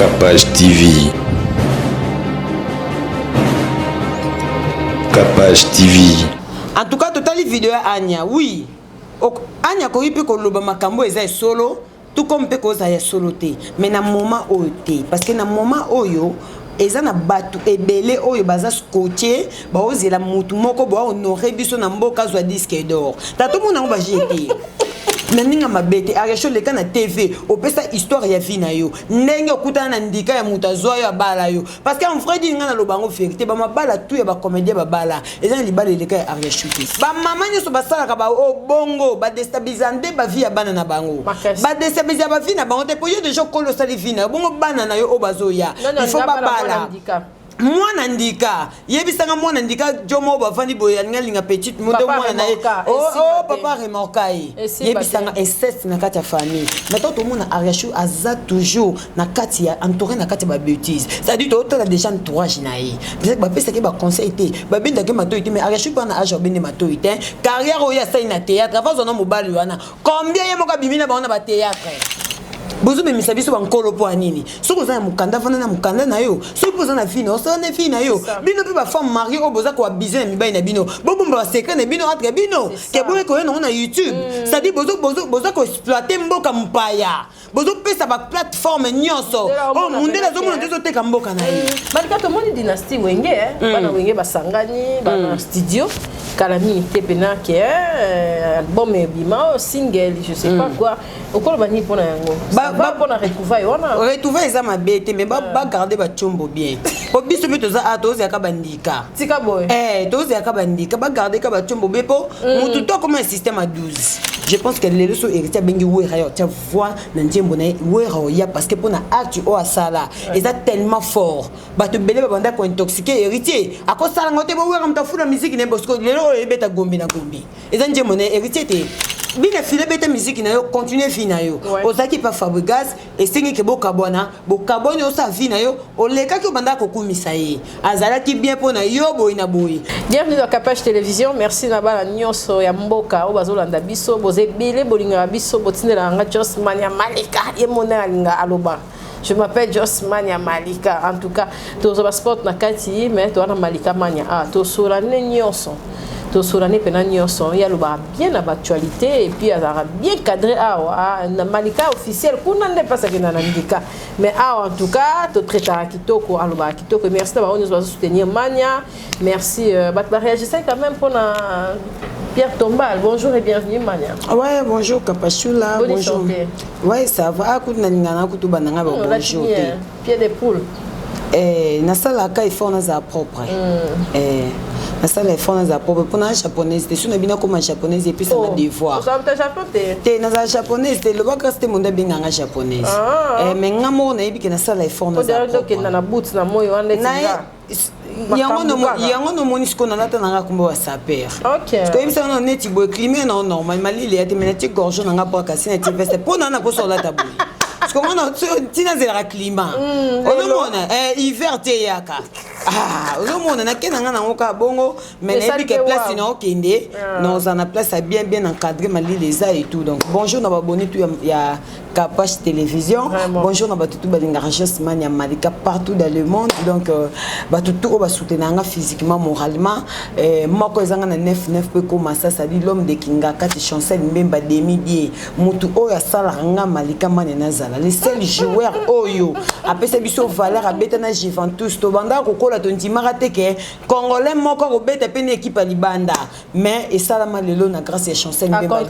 Capage TV. Capage TV. En tout cas, total vidéo Anya, oui. Anya ko yipe ko loba makambo eza solo, tout comme pe ko za ya solo te. Mais na moment oyo te, parce que na moment oyo eza na batu ebele oyo baza scotché, ba ozela mutu moko ba honorer biso na mboka zwa disque d'or. Tato mona ngo ba jeté. Naninga mabete aresho leka na TV opesa histoire ya vie na yo ndenge okutana na ndika ya mutazwa yo abala yo parce que en vrai dit nga na lobango vérité ba mabala tout ya ba comédien babala eza libala leka ya aresho ba mama nyoso basala ka ba bongo ba déstabiliser ba vie ya bana na bango ba déstabiliser ba vie na bango te po yo déjà colossal vie na bongo bana na yo obazoya il faut ba bala mwana ndika yebisanga mwana ndika jomo bavandi boya linga petite moto mwana na oh papa remorkai yebisanga inceste na kati ya famille mais tout le monde Ariachu aza toujours na kati ya entouré na kati ba bêtise ça dit tout la déjà entourage na yi peut-être ba pesa ke ba conseil te ba benda ke matoité mais Ariachu pas na âge bende matoité carrière oya ça na théâtre avant zona mobali wana combien yemoka bimina ba na ba théâtre bozo me misabiso ba nkolo po anini soko za mukanda vana na mukanda na yo soko za na fille no so na fille na yo bino pe ba femme mariée o boza ko abuser mi ba na bino bobomba ba secret na bino entre bino ke boye ko na YouTube ça dit bozo ko exploiter mboka mpaya bozo pesa ba plateforme nyonso o munde la zomo ndezo teka mboka na yo balika to moni dynastie wenge bana wenge basangani bana studio kalami tepena ke album bima single je sais pas quoi okolo bani pona yango ba pona retrouver wana retrouver ça ma bête mais ba garder ba chombo bien po biso biso za ato za ka bandika tika boy to za ka bandika ba garder ka ba chombo be po mutu to comme un système à 12 je pense que les leçons héritiers bengi wera yo ta voix na ndembo na wera ya parce que pona acte o asala eza tellement fort ba te belé ba banda ko intoxiqué héritier akosala ngote bo wera mta fula musique ne bosco lelo ebeta gombi na gombi eza ndembo na héritier te bina file beta musique na yo continuer vie na yo ozaki pa Fabregas et singi ke bo kabona o sa vie na yo oleka ki banda ko kumisa ye azalaki bien pona yo boy na boy. Bienvenue dans Capage Télévision. Merci na bala nyonso ya mboka o bazolanda biso boze bele bolinga biso botindela nga Josmania Malika ye mona linga aloba. Je m'appelle Josmania Malika. En tout cas, tous les sports na kati mais to na Malika mania ah to sola nyonso. Solane penanyoso ya loba bien à l'actualité et puis azara bien cadré na Malika officiel kuna nde pasa ke na ndika mais en tout cas to traiter kitoko aloba kitoko merci d'avoir nous soutenir Mania merci bat réagissez quand même pour na Pierre Tombal. Bonjour et bienvenue Mania. Ouais bonjour Kapachula bonjour. Ouais ça va akuna ngana kutu bananga bonjour. Pied de poule. Na sala ka ifo na za propre. Na sala ifo na za propre pour na japonaise te suna bina comme japonaise et puis ça na devoir. Ça va japonais. Te na za japonaise te le baka c'était monde binga nga japonaise. Mais ngamo na ibiki na sala ifo na za propre. Na boots na moyo ande tinga. yango no moni siko na lata nanga kumba wa saper. OK. Parce que bisa no neti bo climat non normal malili ya te menati gorge nanga po kasi na ti veste po na ko so lata boy. Parce que on a tina zera climat. Ozomona hiver te yaka. Ozomona na kenanga na ngoka bongo mais na bi ke place na okende nous en a place bien encadré mali les a et tout donc bonjour na abonné tout ya Capage Télévision. Bonjour na batutu balinga Josmania Malika partout dans le monde donc batutu o ba soutenir physiquement moralement moko ezanga na 99 pe commencer ça dit l'homme de Kinga kati chancel mbemba demi-die mutu o ya sala nga Malika manena zala les seuls joueurs oyo apesa biso valeur abeta na Juventus to banda ko kola to ndimaka teke congolais moko ko beta pe équipe à libanda mais et ça la malelo na grâce ya chancel mbemba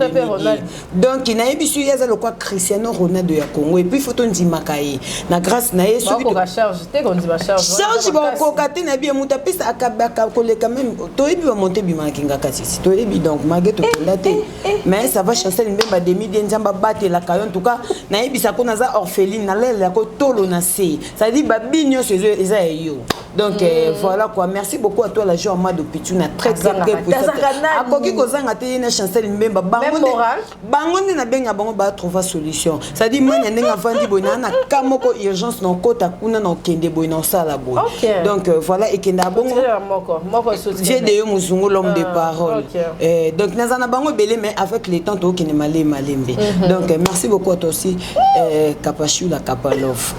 donc ina ebisu yaza le quoi Cristiano Ronaldo ya Congo et puis photo ndimaka ye na grâce na ye soki to charge te ko ndima charge ba ko kate na bien muta pesa akabaka ko le quand même to ebi ba monter bima kinga katisi to ebi donc mageto pelate mais ça va chancel mbemba demi die nzamba bate la kayon en tout cas na ebisa ko na za orpheline na lela ko tolo na se ça dit ba binyo ces eza yo donc voilà quoi merci beaucoup à toi la joie Amado Pichu na très pour ça akoki ko zanga te na chancel mbemba bango na benga bango ba trouver solution ça dit manya nenga vandi boina na kamoko urgence na kota kuna na kende boina sala boy donc voilà et kenda bongo j'ai de yo muzungu l'homme de parole donc nazana bango belé mais avec les temps to kene malembe donc merci beaucoup à toi aussi Kapachula Kapalov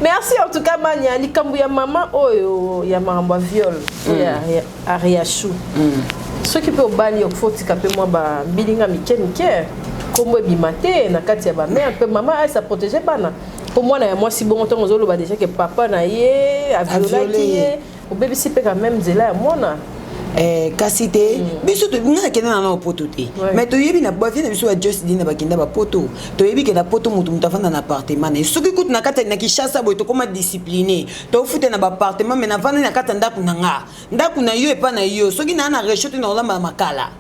Merci en tout cas Mania likambu ya maman oyo ya maramba viol ya Ariachou. Ce qui peut bali ofotika pe moi ba bilinga mike comme bimate na kati ya ba mère pe maman elle sa protéger bana. Pour moi na moi si bon temps ozolo ba déjà que papa na ye a violé au bébé si pe quand même zela ya mona. Kasi te biso to ngana kena na poto te mais to yebi na boîte na biso ya just dina bakinda ba poto to yebi ke na poto mutu mutafanda na appartement na soki kutu na kata na kishasa boy to koma discipliné to fute na ba appartement mais na vanda na kata ndaku na yo epa na yo soki na rechote na olamba makala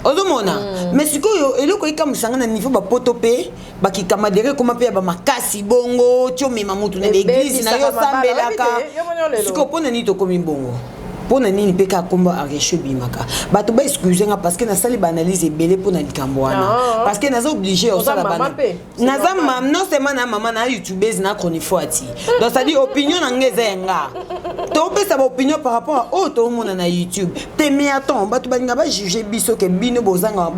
ozomona mais sikoyo eloko ikamusanga na niveau ba poto pe bakikamadere koma pe ba makasi bongo tiomema mutu na l'église na yo sambelaka siko pona ni to komi bongo pona nini peka komba Ariachou bimaka bato ba excuse nga parce que na sali ba analyse belé pona likambo wana parce que naza obligé au sala bana naza mam non seulement na maman na youtubeuse na chronifoati donc ça dit opinion na ngeza nga to pesa ba opinion par rapport à auto mona na YouTube te mais attends bato ba nga ba juger biso ke bino bozanga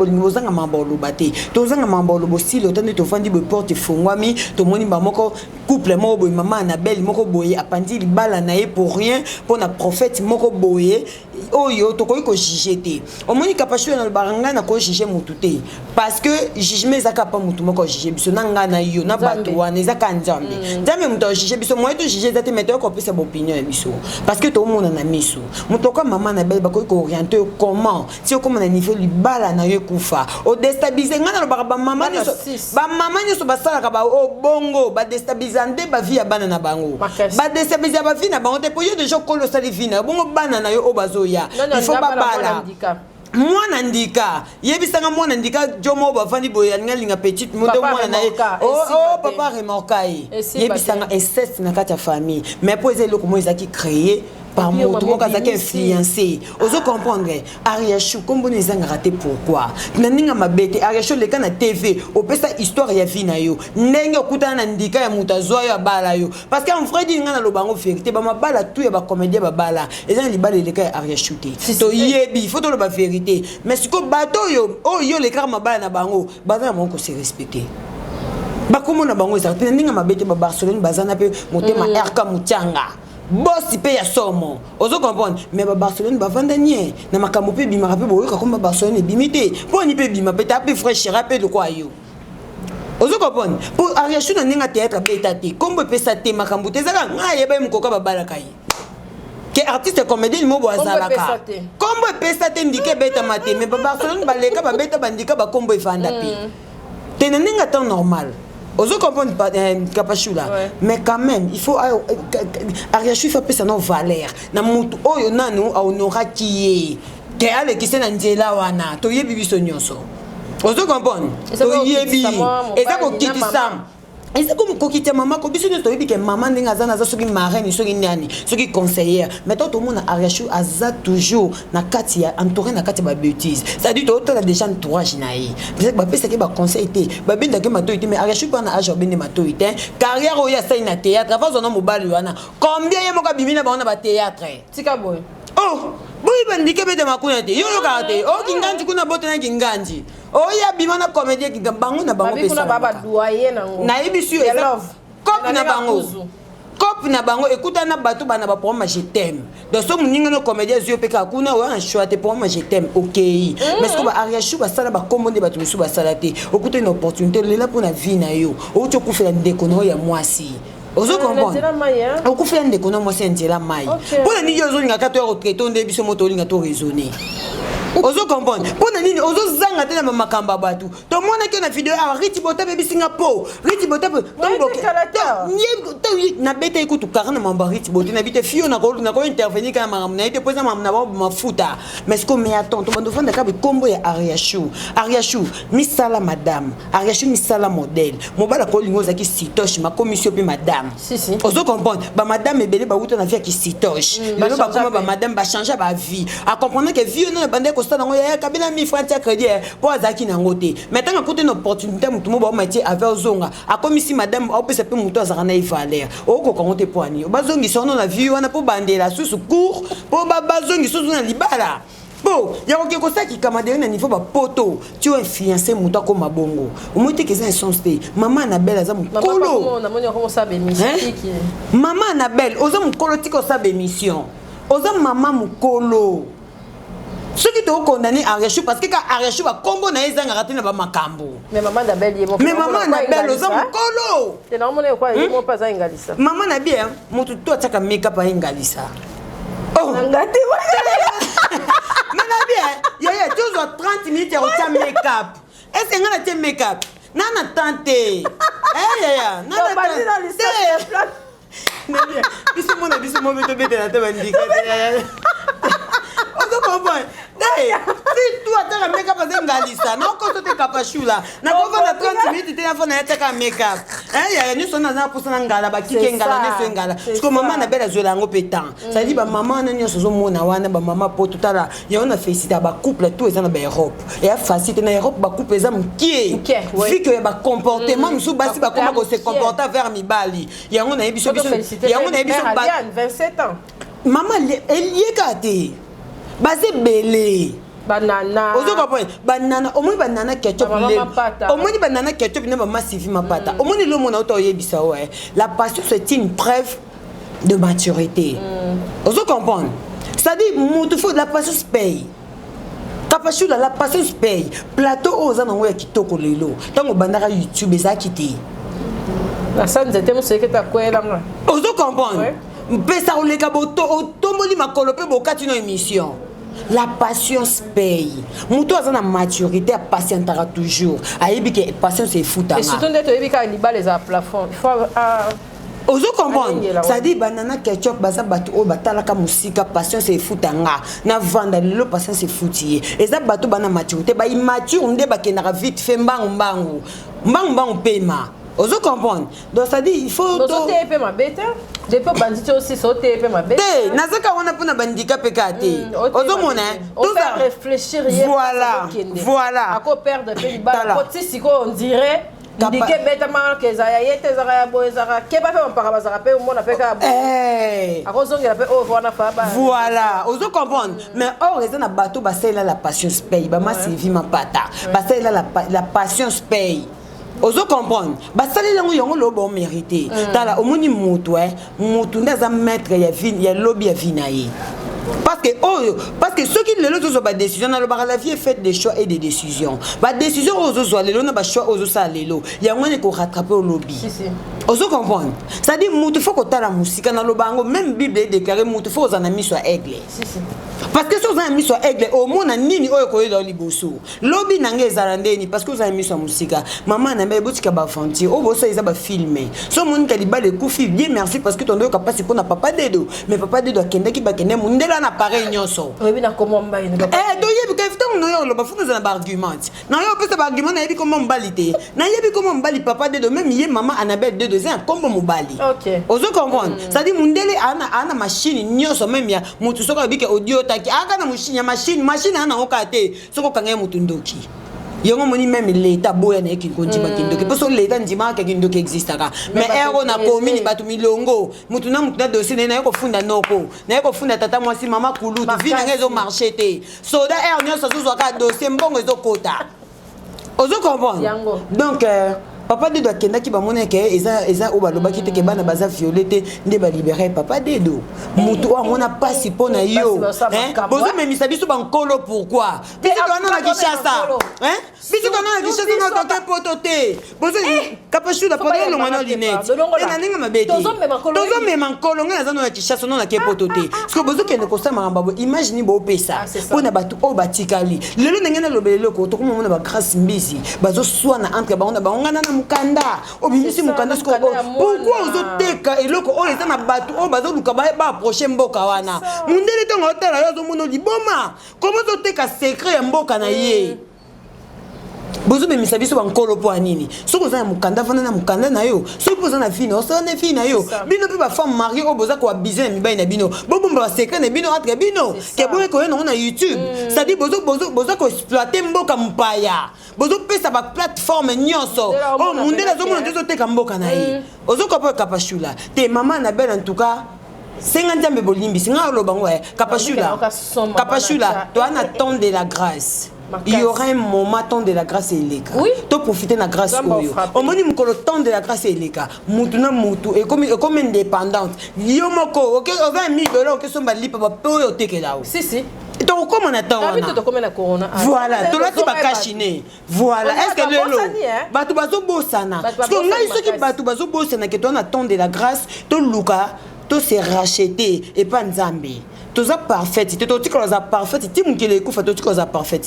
mambolo baté to zanga mambolo bosilo tande to fandi bo porte fongwami to moni ba moko couple mo boy maman na belle moko boye apandi libala na ye pour rien pona prophète moko boye oyo to ko juger te omoni kapasho na baranga na ko juger mutu te parce que jugement ezaka pa mutu moko juger biso na nga na yo na bato wana ezaka nzambe nzambe mutu juger biso moi to juger zate meto ko pesa opinion ya biso parce que to mona na miso mutu ka maman na belle ba ko orienter comment si ko na niveau libala na yo kufa o déstabiliser nga na ba maman nso ba sala ka ba o bongo ba déstabiliser ba vie ya bana na bango ba déstabiliser ba vie na bango te po yo déjà ko lo sali vie na bongo bana na yo o bazoya il faut ba bala mwana ndika yebisanga mwana ndika jomo bafandi boya ngalinga petite moto mwana na oh papa remorkai yebisanga inceste na kati ya famille mais pour eza eloko mo ezaki créer par moto mo kazaki influencé ozo comprendre Ariachou kombo nezanga raté pourquoi naninga mabete Ariachou leka na TV opesa histoire ya vie na yo ndenge okutana na ndika ya mutazwa yo bala yo parce que en vrai dinga na lobango vérité ba mabala tout ya ba comédien ba bala ezanga libala leka ya Ariachou te to yebi faut to lo ba vérité mais siko bato yo yo leka mabala na bango bazana moko se respecter bakomo na bango ezaka ndinga mabete ba Barcelone bazana pe motema RK Mutianga boss pe ya somo ozo comprendre mais ba Barcelone ba vandanie na makambo pe bima pe boyoka comme Barcelone bimité poni pe bima pe tape fraîcheur pe de quoi yo ozo comprendre pour Ariachou na ninga théâtre beta te kombo pe sa te makambo te zaka ngaye ba mkoka ba balaka yi que artiste comédien mo boazalaka kombo pe sa te ndike beta mate mais ba Barcelone ba leka ba beta bandika ba kombo ifanda pe te na ninga temps normal. Ozo comprendre Kapachou là mais quand même il faut Ariachou fait passer nos valeurs na mutu oyo nanu aonora kiye ke ale kisena nzela wana to yebi biso nyonso ozo comprendre to yebi eza ko kitisam eza comme kokita maman ko biso to yebi ke maman ndinga zana za soki marraine soki nani soki conseillère mais tout le monde Ariachou aza toujours na kati ya entouré na kati ba bêtise ça dit to la déjà entourage na yi peut-être ba pesa ke ba conseil té ba binda ke mato ité mais Ariachou pas na âge bende mato ité carrière o ya sai na théâtre avant zona mobali wana combien ya moka bimina ba ona ba théâtre tika boy oh boy bandike bete makuna te yo kate o kinganji kuna bote na kinganji o ya bimana comédien ki bango na bango pesa baba doyen nango na yebisu ya love cop na bango cop na bango écoute na bato bana ba pour moi je t'aime donc so muninga no comédien zio peka kuna wa choix te pour moi je t'aime OK mais ce que ba Ariachou ba sala ba commande ba tusu ba sala te écoute une opportunité là pour la vie na yo o to ku fela ndekono ya mwasi ozo comprendre oku fela ndekono mwasi nzela mai pour la nini ozo linga ka to retraité onde biso moto linga to raisonner ozo comprendre pona nini ozo zanga te na makamba batu to mona ke na video a Riti Bota be Singapore Riti Bota na beta ikutu karana mamba Riti Bota na bita fio na ko intervenir kana mama na ite poza mama na mafuta mais ce que mais attends to bando fanda ka be kombo ya Ariachou misala madame Ariachou misala modèle mobala ko lingo za ki sitoche ma commission pe madame si ozo comprendre ba madame ebele ba wuta na vie ki sitoche lelo ba koma ba madame ba changer ba vie a comprendre que vie na bande ça dans ya kabina mi francs crédit pour azaki na ngote maintenant à côté une opportunité mutu mo ba métier avec zonga a comme si madame au peut peut mutu azaka na valeur o ko kongote poani bazongi sono na vie wana po bandela susu court po bazongi susu na libala po niveau ya ko ça qui commander na niveau ba poto tu influencer muta ko mabongo omote que ça insensé maman Annabelle aza mukolo maman Annabelle oza mukolo tiko sa émission oza maman mukolo ceux qui t'ont condamné à Arechou parce que quand Arechou va combo na ezanga raté na ba makambo mais maman Annabelle yemo mais maman Annabelle oza mukolo te na mona kwa yemo pas za ingalisa maman na bien mutu to ataka make-up a ingalisa oh ngati mais na bien ya toujours 30 minutes au make-up est-ce que ngana te make-up nana tante ya nana tante biso mona biso mo beto bete na te bandika ozo comprendre si tu ataka make-up azengalisa na okoso te kapashula na koko na 30 minutes te na fona ataka make-up ya ni sona na posana ngala bakike ngala neso ngala parce que maman na bela zola ngo pétant ça dit ba maman na nyoso zo mona wana ba maman po tutala ya on a félicité ba couple tout ezana ba Europe et a facilité na Europe ba couple ezam qui vu que ba comportement musu basi ba comment ko se comporter vers mibali ya on a biso ya on a biso 27 ans maman elle y kate basé belé banana ozo comprendre banana omoni banana ketchup le omoni banana ketchup na maman Sylvie Mapata omoni lo mona auto yebisa ouais la passion c'est une preuve de maturité ozo comprendre ça dit mutu faut la passion se paye kapashula la passion se paye plateau oza na ngoya kitoko lelo tango bandaka YouTube eza kiti la sanze te mo seke ta kwela nga ozo comprendre pesa oleka boto otomboli makolo pe bokati no émission. La patience paye. Muto azana maturité, a patientera toujours. Ayebi que patience c'est fouta. Et surtout d'être ayebi ka liba les à plafond. Il faut ozo comprendre. Ça dit banana ketchup baza batu o batala ka musika patience c'est foutanga. Na vanda le patience c'est foutier. Et ça batu bana maturité ba immature nde ba kenaka vite fait mbangu paiement. Ozo comprendre. Donc ça dit il faut to TP ma bête. Depuis bandit aussi sauter pe ma bête. Nazaka wana pona bandika pekate. Ozo mona. On fait réfléchir hier. Voilà. À quoi perdre pe liba. Côté siko on dirait ndike beta ma ke za yete za ya boezara ke ba fe on parabazara pe on a fait ka. Akozongela pe o wana fa ba. Voilà. Ozo comprendre. Mais or raison na bateau ba sela la patience paye. Ba ma Sylvie Mapata. Ba sela la patience paye. Ozo comprendre basali lango yongo lo bon mérité tala omoni mutu ndaza maître ya vin ya lobby ya vinaye parce que ceux qui le lozo ba décision na lo ba la vie est faite des choix et des décisions ba décision ozo zo lelo na ba choix ozo sa lelo yango ne ko rattraper au lobby ozo comprendre ça dit mutu faut ko tala musika na lo bango même bible est déclaré mutu faut aux amis soit aigle parce que si vous avez mis sur aigle au monde nini oyo ko dans liboso lobby nanga ezarandeni parce que vous avez mis sur musika maman na mbe botika ba fanti o boso eza ba filmer so mon kaliba le kufi bien merci parce que ton doyo capacité pour na papa dedo mais papa dedo akenda ki bakende mundela na pareil nyonso oui na comment mba ina do yebi ka ifta no yo lo ba fuka za ba argument na yo pesa ba argument na yebi comment mbalite na yebi comment mbali papa dedo même ye maman Annabelle dedo c'est un combo mobali OK ozo comprendre ça dit mundele ana machine nyonso même ya mutu soko bike audio aka na machine ana okate soko kanga mutu ndoki yongo moni même l'état boya na ekinkonji bakindoki parce que l'état ndima ka kindoki existaka mais ero na commune batu milongo mutu na dossier na yoko funda noko na yoko funda tata mwasi mama kulutu vina ngezo marché te soda er nyoso zozwa ka dossier mbongo ezokota ozo comprendre donc papa dedo akendaki bamona ke eza o balobaki te ke bana baza violete nde ba libérer papa dedo mutu o amona pasi pona yo bozo memisa biso bankolo pourquoi biso kana na kishasa biso kana na kishasa na toke potote bozo kapashu la podo lo mwana linet na ninga mabete tozo mema nkolo nga za no na kishasa no na ke potote parce que bozo kende ko sa maramba imagine bo pesa pona batu o batikali lelo ngena lobelelo ko to komona ba grâce mbisi bazo swana entre ba ngana mukanda obimisi mukanda siko pourquoi ozoteka eloko oyo eza na bato oyo bazoluka ba approcher mboka wana mundele tongo otala yo azomona liboma comment ozoteka secret ya mboka na ye bozo memisa biso bankolo po anini soko za mukanda vana na mukanda na yo soko poza na fille o na fille na yo bino pe ba femme mariée o boza ko abiser na mibai na bino bobomba ba secret na bino entre bino ke boye ko yo na YouTube ça dit bozo ko exploiter mboka mpaya bozo pesa ba plateforme nyonso o mundela zo mona zo teka mboka na ye ozo ko pa kapashula te maman Annabelle en tout cas senga nzambe bolimbi singa lobango kapashula toi on attend de la grâce. Il y aura un moment temps de la grâce et les cas. Oui. Tu profiter de la grâce oyo. Au moment où le temps de la grâce et les cas. Mutu na mutu et comme indépendante. Yo moko OK on va mi dollar que son bali papa po te que là. Si. Donc comment on attend? Voilà, tu l'as pas cachiné. Voilà, est-ce que le batu bazo bosana? Parce que là ceux qui batu bazo bosana que toi on attend de la grâce, to luka, to se racheter et pas nzambe. Tout ça parfait, tout ça parfait, tout qui l'écoute fait tout ça parfait.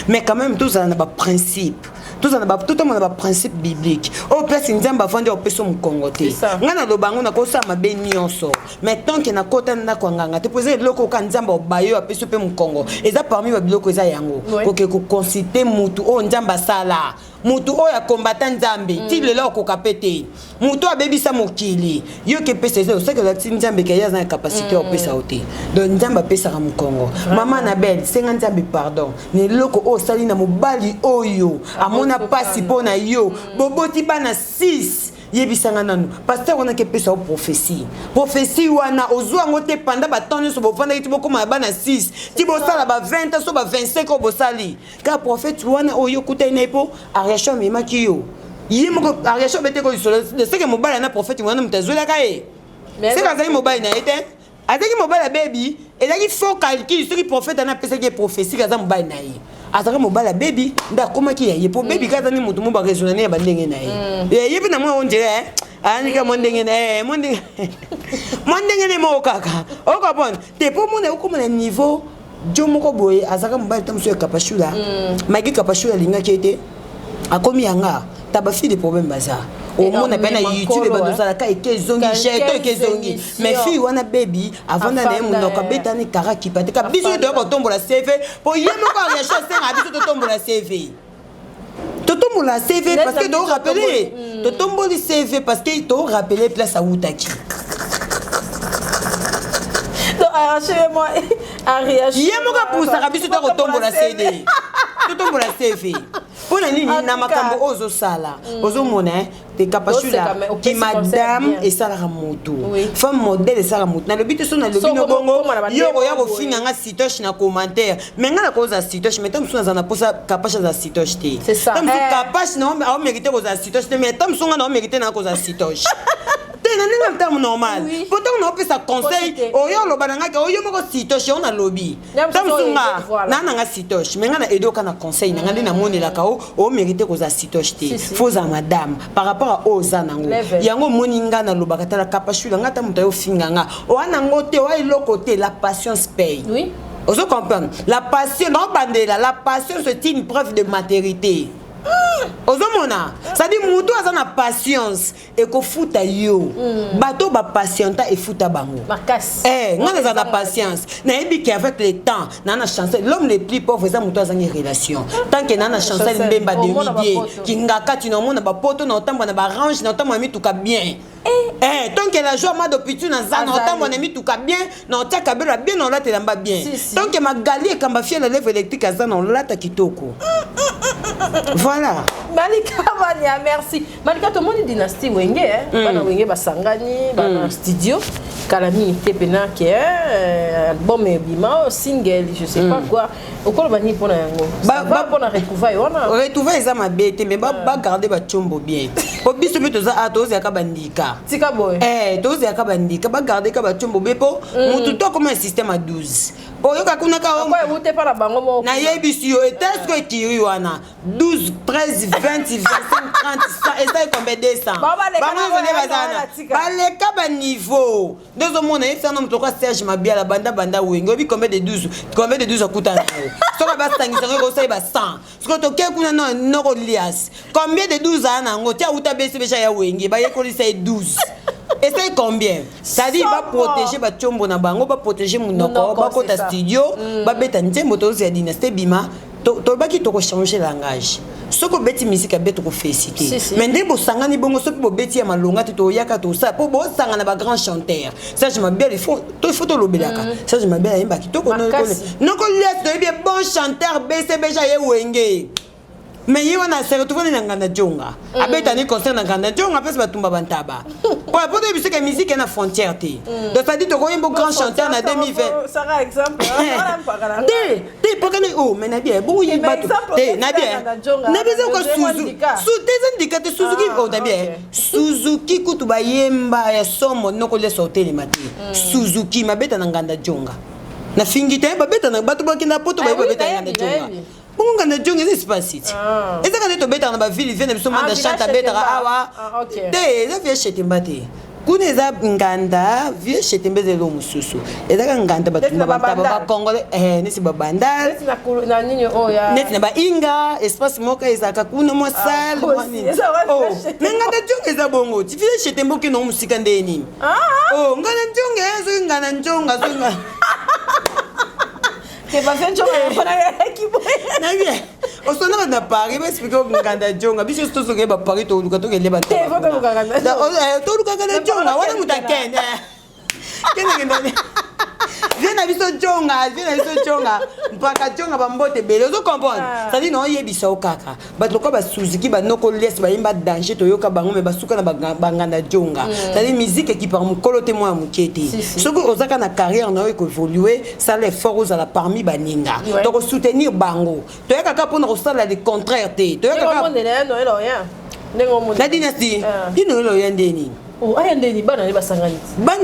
Mais quand même tout ça n'a pas principe. Tout ça n'a pas tout le monde n'a pas principe biblique. Au place nzamba fandi au peso mukongote. Ngana lo bango na ko sa mabe nyonso. Mais tant que na kota na ko nganga te poser loko ka nzamba bayo apeso pe mukongo. Eza parmi ba biloko eza yango. OK ko consulter mutu o nzamba sala. Mutu o ya combattant nzambe ti lelo ko kapete. Mutu abebisa mokili. Yo ke pese ça que la nzambe ke ya na capacité o pesa ote. Donc nzamba pesa ka mukongo. Mama na belle 50 nzambe pardon. Ne loko o sali na mobali oyo. Amona pasi pona yo. Boboti bana 6. Yebisanga nanu pasteur on a ke pesa prophétie wana ozwa ngote panda batonne so bofanda ti bokoma bana 6 ti bosala ba 20 so ba 25 ko bosali ka prophète wana oyo kuta inepo ariation mema kiyo yimoko ariation bete ko solo de ce que mobala na prophète wana mutazola ka e c'est quand ça mobile na ete azaki mobala baby elaki faux calcul ce qui prophète na pesa ki prophétie kaza mobile na ye azaka mobala baby nda koma ki ye po baby kaza ni mutu moba raisonner ya bandenge na ye yebi na moi on dirait anika mondenge na mondenge ne mo kaka o comprendre te po mona ko mona niveau jomoko boye azaka mobala tamso ya kapashula magi kapashula linga kete akomi yanga taba fi de problème baza au monde na pena YouTube ba dosala ka ekezongi jeto ekezongi mais fi wana baby avant na mundo ka betani karaki pate ka biso de ba tombola CV po yemo ko recherche senga biso to tombola CV to tombola CV parce que do rappeler to tomboli CV parce que to rappeler place à Outaki donc arrachez-moi yemo ka pousa ka biso to tombola CD to tombola CV pour nini na makambo ozo sala ozo mona te kapashula ki madame et sala moto femme modèle et sala moto na le but so na le bino bongo yo ya ko finga nga sitoche na commentaire mais nga na koza sitoche mais tam so na posa kapasha za sitoche te c'est ça tam so kapasha na o mériter koza sitoche te mais tam so nga na o mériter na koza sitoche te na normal pourtant on peut ça conseil oyo lo bananga ke oyo moko sitoche on a lobby tam so nga na nga sitoche mais nga na edoka na conseil na nga na monela ka o mériter koza sitoche te faut za madame par rapport à ozanango yango moninga na lobaka tala kapashula ngata mutayo finganga o anango te o iloko te la patience paye oui ozo comprendre la passion non bandela la passion c'est une preuve de maturité ozomona ça dit mutu azana patience et ko futa yo bato ba patienta et futa bango ngana za na patience na ebi ki avec le temps na chance l'homme le plus pauvre ça mutu azana relation tant que na chance mbemba de midie kingaka tu no mona ba poto na otamba na ba range na otamba mi tuka bien tant que la joie ma d'opportunité na za na otamba na mi tuka bien na otaka bela bien na lata lamba bien tant que ma galie kamba fiel la lèvre électrique azana na lata kitoko. Voilà. Malika Mania, merci. Malika, tout le monde est dynastie Wenge, hein. Bana Wenge basangani, bana studio, Kalami Tepena qui est album et bima, single, je sais pas quoi. Au quoi bani pour na yango. Ba pour na retrouver, on a. Retrouver ça ma bête, mais ba garder ba chombo bien. Au biso beto za atos ya kabandika. Tika boy. Toz ya kabandika, ba garder ka ba chombo bepo, mutu to comme un système à 12. Oyo kakuna ka o. Quoi vous pas la bango mo. Na yebisi yo etas ko kiri wana. 12, 13, 20, 25, 30, 100, et ça est combien de 100? Baleka ba niveau. Deux hommes, ça non me Serge Mabia la banda wing. Combien de 12 à Koutana? So ba stangi so ça ba 100. Ce que to kuna no Lias. Combien de 12 ans ngo tia uta bese becha ya wing. Ba yekoli c'est 12. Et c'est combien? Ça dit va protéger ba chombo na bango, ba protéger munoko, ba kota studio, ba beta nzembo to ya dynastie bima. To baki to ko changer langage. Soko beti musique beto ko féliciter. Mais ndebo sangani bongo soko bo beti ya malonga to yaka to ça po bo sangana ba grand chanteur. Ça je m'appelle il faut to lobelaka. Ça je m'appelle imba ki to ko no ko laisse de bien bon chanteur BCB ja ye wenge. mais ye wana se retrouve na nganda jonga abeta ni concert na nganda jonga pesa batumba bantaba pour pour de que musique est na frontière té donc ça dit to koyembo grand chanteur na 2020 ça va exemple té pour que oh mais na bien bon ye bato té na bien na bien ko Suzuki oh na bien Suzuki kutu bayemba ya somo noko le sauter les matin Suzuki mabeta na nganda jonga na fingite babeta na bato bakina poto babeta na nganda jonga bon nganda jonga c'est pas site et ça quand to beta na ba ville vient na biso manda chanta beta awa te za vie chete mbate kuna eza nganda vie chete mbeze lo mususu eza nganda bato ba congolais nesi babanda na nini oya neti na ba inga espace moka ezaka kuna mo salle wani oh nganda jonga eza bongo ti vie chete mboki no musika ndeni oh nganda jonga ezo nganda jonga zonga que va faire jonga para équipe na bien o sona na Paris ba expliquer o nganda jonga biso to so ke ba Paris to luka to ke leba te foto luka nganda to luka nganda jonga wana mutakende kene viens biso jonga mpaka jonga bambote bele ozo comprendre ça dit non yebisa okaka bato ko ba Suzuki ba noko les ba yimba danger to yoka bango me basuka na banganda jonga ça dit musique qui par mukolo te moi mukete soko ozaka na carrière na yo ko évoluer ça les fort aux la parmi baninga donc soutenir bango to yoka ka pona ko sala le contraire te to yoka ka la dynastie dino lo yandeni oh ayandeni bana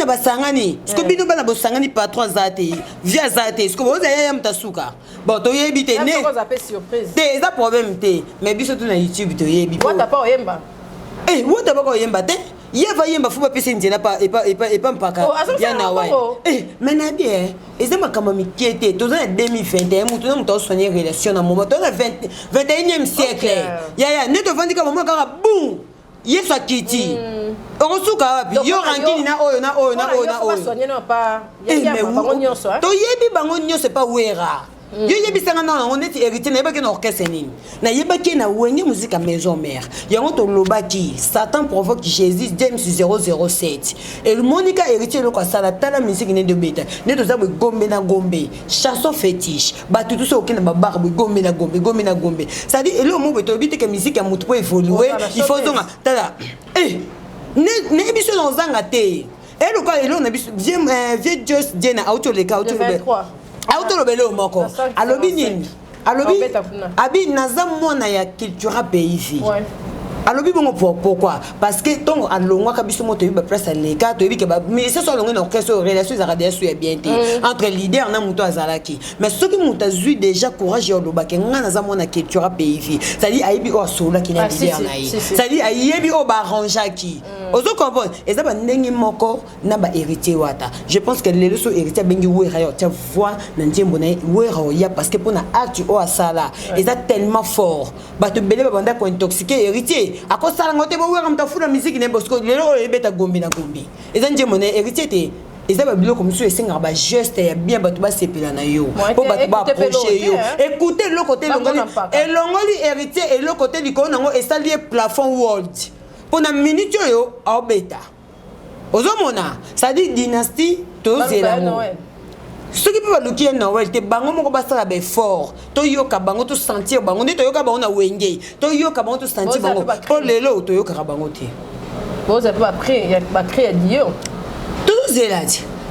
basangani siko bino bana bosangani patron zate via zate siko boza ya mtasuka bon to yebi te ne te eza problème te mais biso tu na YouTube to yebi wata pa oyemba wata pa ko yemba te yemba fuba pese nzela pa epa mpaka ya na wa mais na bien eza makamba mikete to za 2021 mutu na mutu soigner relation na moment to na 21e siècle ya ne to vandika moment kaka boum yeso akiti okosuka wapi yo rankini na oyo to yebi bango nyonso pa wera yo yebisanga na on est héritier na yebaki na orchestre nini na yebaki na wenge musique maison mère yango to lobaki Satan provoque Jésus James 007 et le Monica héritier le ko sala tala musique ne de beta ne to za gombe na gombe chanson fétiche ba tout ça okina ba bar gombe na gombe ça dit le mot beto bité que musique ya mutu po évoluer il faut donc tala ne biso dans zanga te et le quoi on a vieux Just Jenna auto le autolobele moko alobi nini alobi abi naza mona ya culture pays alobi bongo pourquoi parce que tongo alongwa kabiso moto yiba place aleka to yibi ke ba mais ça soit longue na orchestre relation za radio ya bien entre leader na muto azalaki mais ce qui muta zui déjà courage yo lobake nga naza mona culture pays ça dit ayibi o sola ki na leader na yi ça dit ayibi o ba arrangeaki ozo comprendre eza ba ndenge moko na ba héritier wata je pense que les leçons héritier bengi wera yo tia voix na ndembo na wera ya parce que pona acte o asala eza tellement fort ba te belé ba banda ko intoxiquer héritier a cause ça ngote bo wera mtafuna musique ne bosco lelo ebeta gombi na gombi eza ndembo na héritier te eza ba biloko musu esenga ba geste ya bien bato ba sepela na yo po bato ba approcher yo écoutez le côté longoli héritier et le côté likolo nango esali plafond world pona minute yo obeta ozomona ça dit dynastie tozela ce qui peut luki en Noël te bango moko basala be fort to yoka bango to sentir bango ne to yoka bango na wenge to yoka bango to sentir bango po lelo to yoka bango te boza pas créer dio tozela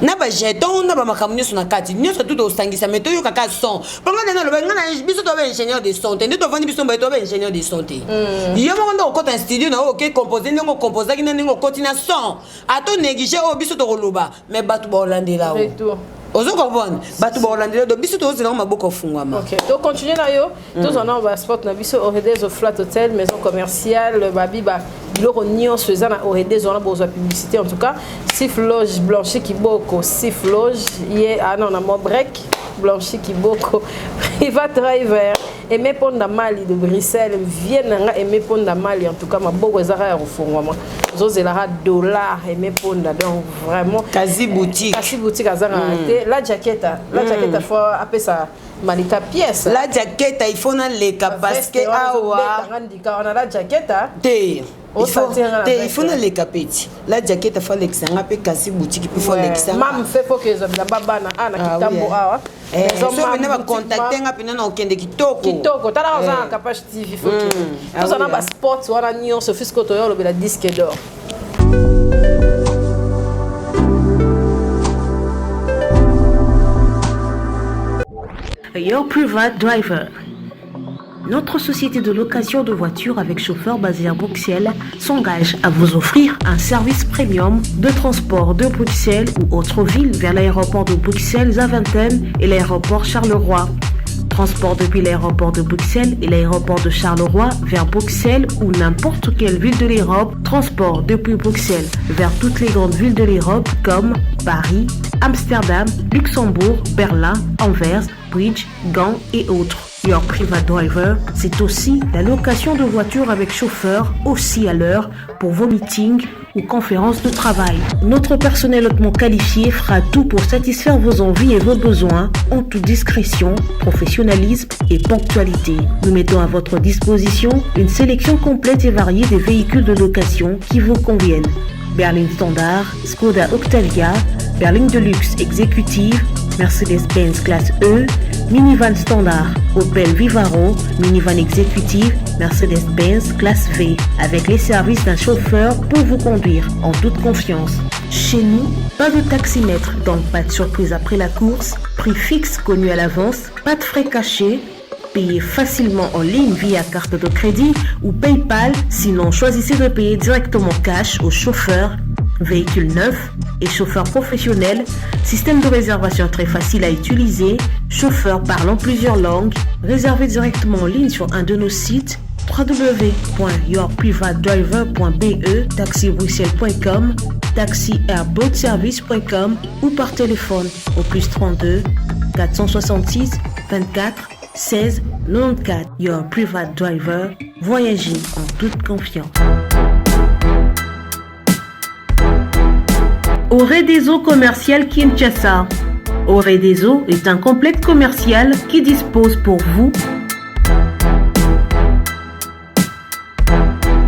na ba jeton na ba makamnyo na kati nyonso tout osangisa mais to yoka ka son panga na loba ngana biso to ba ingénieur de son te ne to vandi biso ba to ba ingénieur de son te yo mo ndo ko ta studio na OK composer ngo composer ki ngo kotina son ato négliger o biso to loba mais batu ba olandela o ozo comprendre batu ba olandela do biso to zela maboko fungwama OK donc continuer na yo tous on va sport na biso Oredes au Flat Hotel maison commerciale babiba biloko nyonso eza na Oredes on a besoin de publicité en tout cas Sif Loge Blanchi Kiboko Sif Loge hier non na mo break Blanchi Kiboko Private Driver Aimé Ponda Mali de Bruxelles Vienne Aimé Ponda Mali en tout cas ma boko ezara ya rufungwama zozela dollar Aimé Ponda donc vraiment quasi boutique azara la jaquette faut appeler ça malika pièce la jaquette il faut na leka parce que awa on a la jaquette te Il faut les capeti. La jaquette a fait l'exanga pe kasi boutique puis faut l'exanga. Mam fait pour que la baba na kitambo awa. So on va contacter nga pina na okende kitoko. Kitoko tala za capacité TV faut que. Tout ça na ba sport wana nyo so fisco to yo la disque d'or. Your Private Driver. Notre société de location de voitures avec chauffeur basée à Bruxelles s'engage à vous offrir un service premium de transport de Bruxelles ou autre ville vers l'aéroport de Bruxelles Zaventem et l'aéroport Charleroi. Transport depuis l'aéroport de Bruxelles et l'aéroport de Charleroi vers Bruxelles ou n'importe quelle ville de l'Europe. Transport depuis Bruxelles vers toutes les grandes villes de l'Europe comme Paris, Amsterdam, Luxembourg, Berlin, Anvers, Bridge, Gand et autres. Your Private Driver, c'est aussi la location de voitures avec chauffeur aussi à l'heure pour vos meetings ou conférences de travail. Notre personnel hautement qualifié fera tout pour satisfaire vos envies et vos besoins en toute discrétion, professionnalisme et ponctualité. Nous mettons à votre disposition une sélection complète et variée des véhicules de location qui vous conviennent. Berline Standard, Skoda Octavia, berline de luxe exécutive, Mercedes-Benz classe E, minivan standard, Opel Vivaro, minivan exécutive, Mercedes-Benz classe V, avec les services d'un chauffeur pour vous conduire en toute confiance. Chez nous, pas de taximètre, donc pas de surprise après la course, prix fixe connu à l'avance, pas de frais cachés, payez facilement en ligne via carte de crédit ou PayPal, sinon choisissez de payer directement cash au chauffeur. Véhicule neuf et chauffeur professionnel, système de réservation très facile à utiliser, chauffeur parlant plusieurs langues, réservez directement en ligne sur un de nos sites www.yourprivatedriver.be, taxibruxelles.com, taxiairboatservice.com ou par téléphone au +32 466 24 16 94. Your Private Driver, voyagez en toute confiance. Oredezo Commercial Kinshasa. Oredezo est un complexe commercial qui dispose pour vous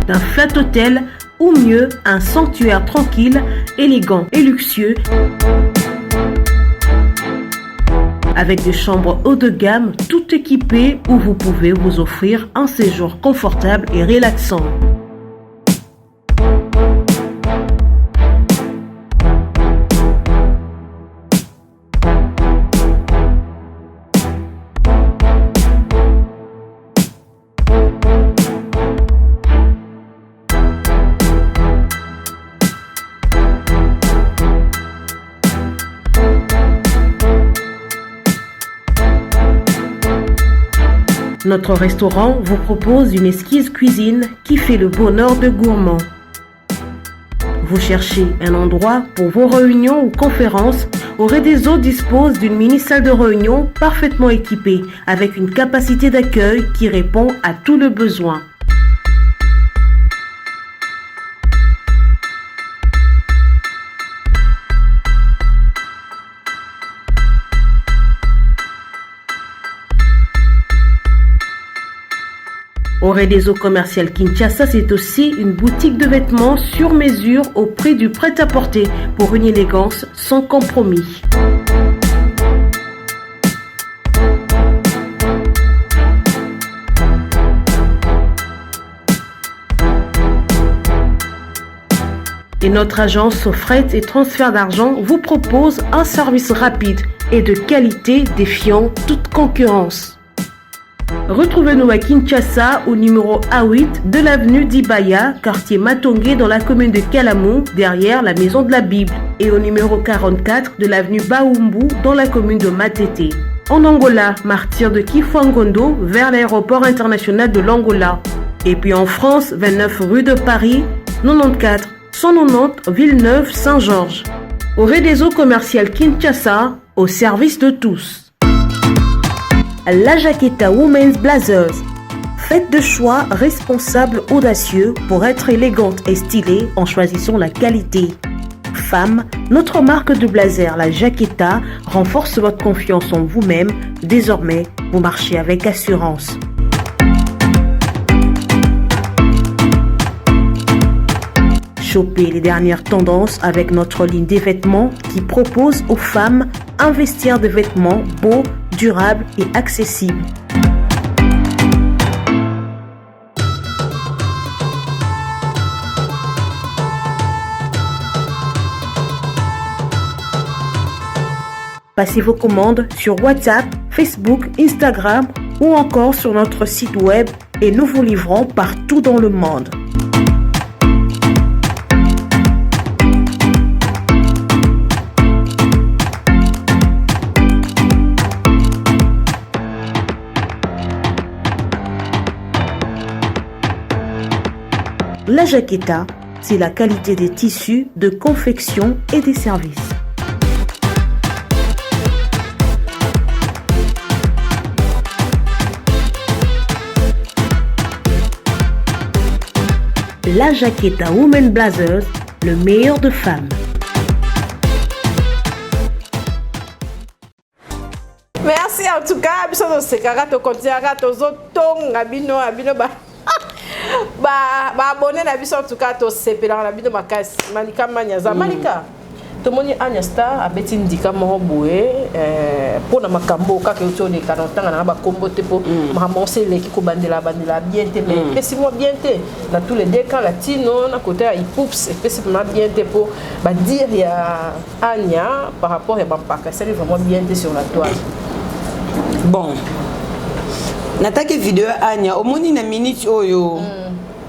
d'un flat hôtel ou mieux un sanctuaire tranquille, élégant et luxueux avec des chambres haut de gamme tout équipées où vous pouvez vous offrir un séjour confortable et relaxant. Notre restaurant vous propose une exquise cuisine qui fait le bonheur de gourmands. Vous cherchez un endroit pour vos réunions ou conférences? Oredezo dispose d'une mini-salle de réunion parfaitement équipée avec une capacité d'accueil qui répond à tous les besoins. Oredezo Commercial Kinshasa, c'est aussi une boutique de vêtements sur mesure au prix du prêt-à-porter pour une élégance sans compromis. Et notre agence fret et transfert d'argent vous propose un service rapide et de qualité défiant toute concurrence. Retrouvez-nous à Kinshasa au numéro A8 de l'avenue d'Ibaya, quartier Matongé dans la commune de Kalamou, derrière la maison de la Bible, et au numéro 44 de l'avenue Baoumbu dans la commune de Matete. En Angola, martyr de Kifuangondo vers l'aéroport international de l'Angola. Et puis en France, 29 rue de Paris, 94 190 Villeneuve-Saint-Georges. Oredezo Commercial Kinshasa, au service de tous. La Jaqueta Women's Blazers. Faites de choix responsables audacieux pour être élégante et stylée en choisissant la qualité. Femme, notre marque de blazer, la Jaqueta, renforce votre confiance en vous-même. Désormais, vous marchez avec assurance. Chopez les dernières tendances avec notre ligne des vêtements qui propose aux femmes investir des vêtements beaux, durables et accessibles. Passez vos commandes sur WhatsApp, Facebook, Instagram ou encore sur notre site web et nous vous livrons partout dans le monde. La Jaqueta, c'est la qualité des tissus, de confection et des services. La Jaqueta Women Blazers, le meilleur de femmes. Merci en tout cas, biso no sekara to continuera to zotonga bino abino ba abonné na biso en tout cas to sepela na bino makasi Malika Manyaza Malika to moni Anya Star abeti ndika mo boye pona makambo kaka uto de kanotanga na ba kombo te po mamonse leki ko bandela bien te mais pesi mo bien te na tous les deux cas latino na côté ya hip-hop pesi mo bien te po ba dire ya Anya par rapport à Bampaka c'est vraiment bien te sur la toile. Bon, nataki vidéo Anya omoni na minute oyo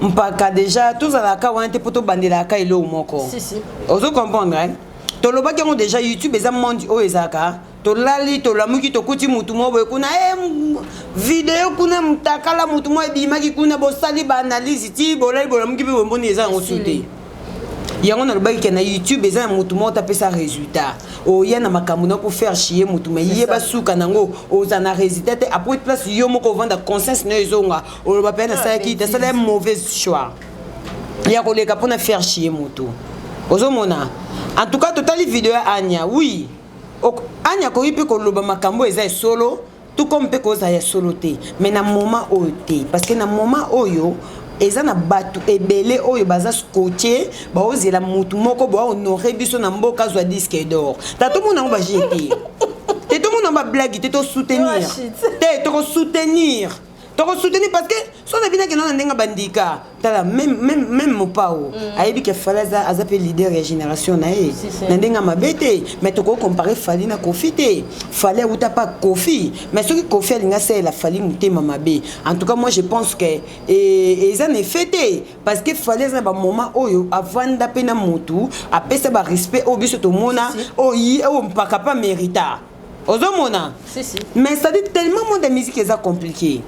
mpaka déjà tous alaka wante poto bandela ka ilo moko. Si. Ozo comprendre hein? To loba ki déjà YouTube eza monde o ezaka. To lali to lamuki to kuti mutu mo boy kuna vidéo kuna mtakala mutu mo ebimaki kuna bo sali ba analyse ti bolali bolamuki be mboni eza ngosuté. Yango na lobaki na YouTube eza mutu mo tapesa résultat. O yana makambo na ko faire chier mutu mais yeba suka nango ozana résultat te après place yo moko vendre conscience na ezonga. O loba pena ça qui te c'est un mauvais choix. Ya ko leka pona faire chier mutu. Ozomona. En tout cas totali vidéo Anya oui. Anya ko yipe ko loba makambo eza solo tout comme pe ko za ya solo te mais na moment oyo parce que na moment oyo eza na batu ebele oyo baza scotché ba ozela mutu moko ba honorer biso na mboka zwa disque d'or ta tout monde ba jeter te tout monde ba blague te to soutenir te soutenir parce que son abina que non ndenga bandika tala même mopao ayebi que falaza azape leader ya génération na e na ndenga mabete mais to ko comparer Fali na Kofi te Fali uta pas Kofi mais ce que Kofi alinga c'est la Fali mutema mabe en tout cas moi je pense que et ça n'est fêté parce que Fali za ba moment oyo avant d'apena mutu apesa ba respect au biso to mona oyi o mpaka pas mérita ozomona si mais ça dit tellement de musique est compliqué.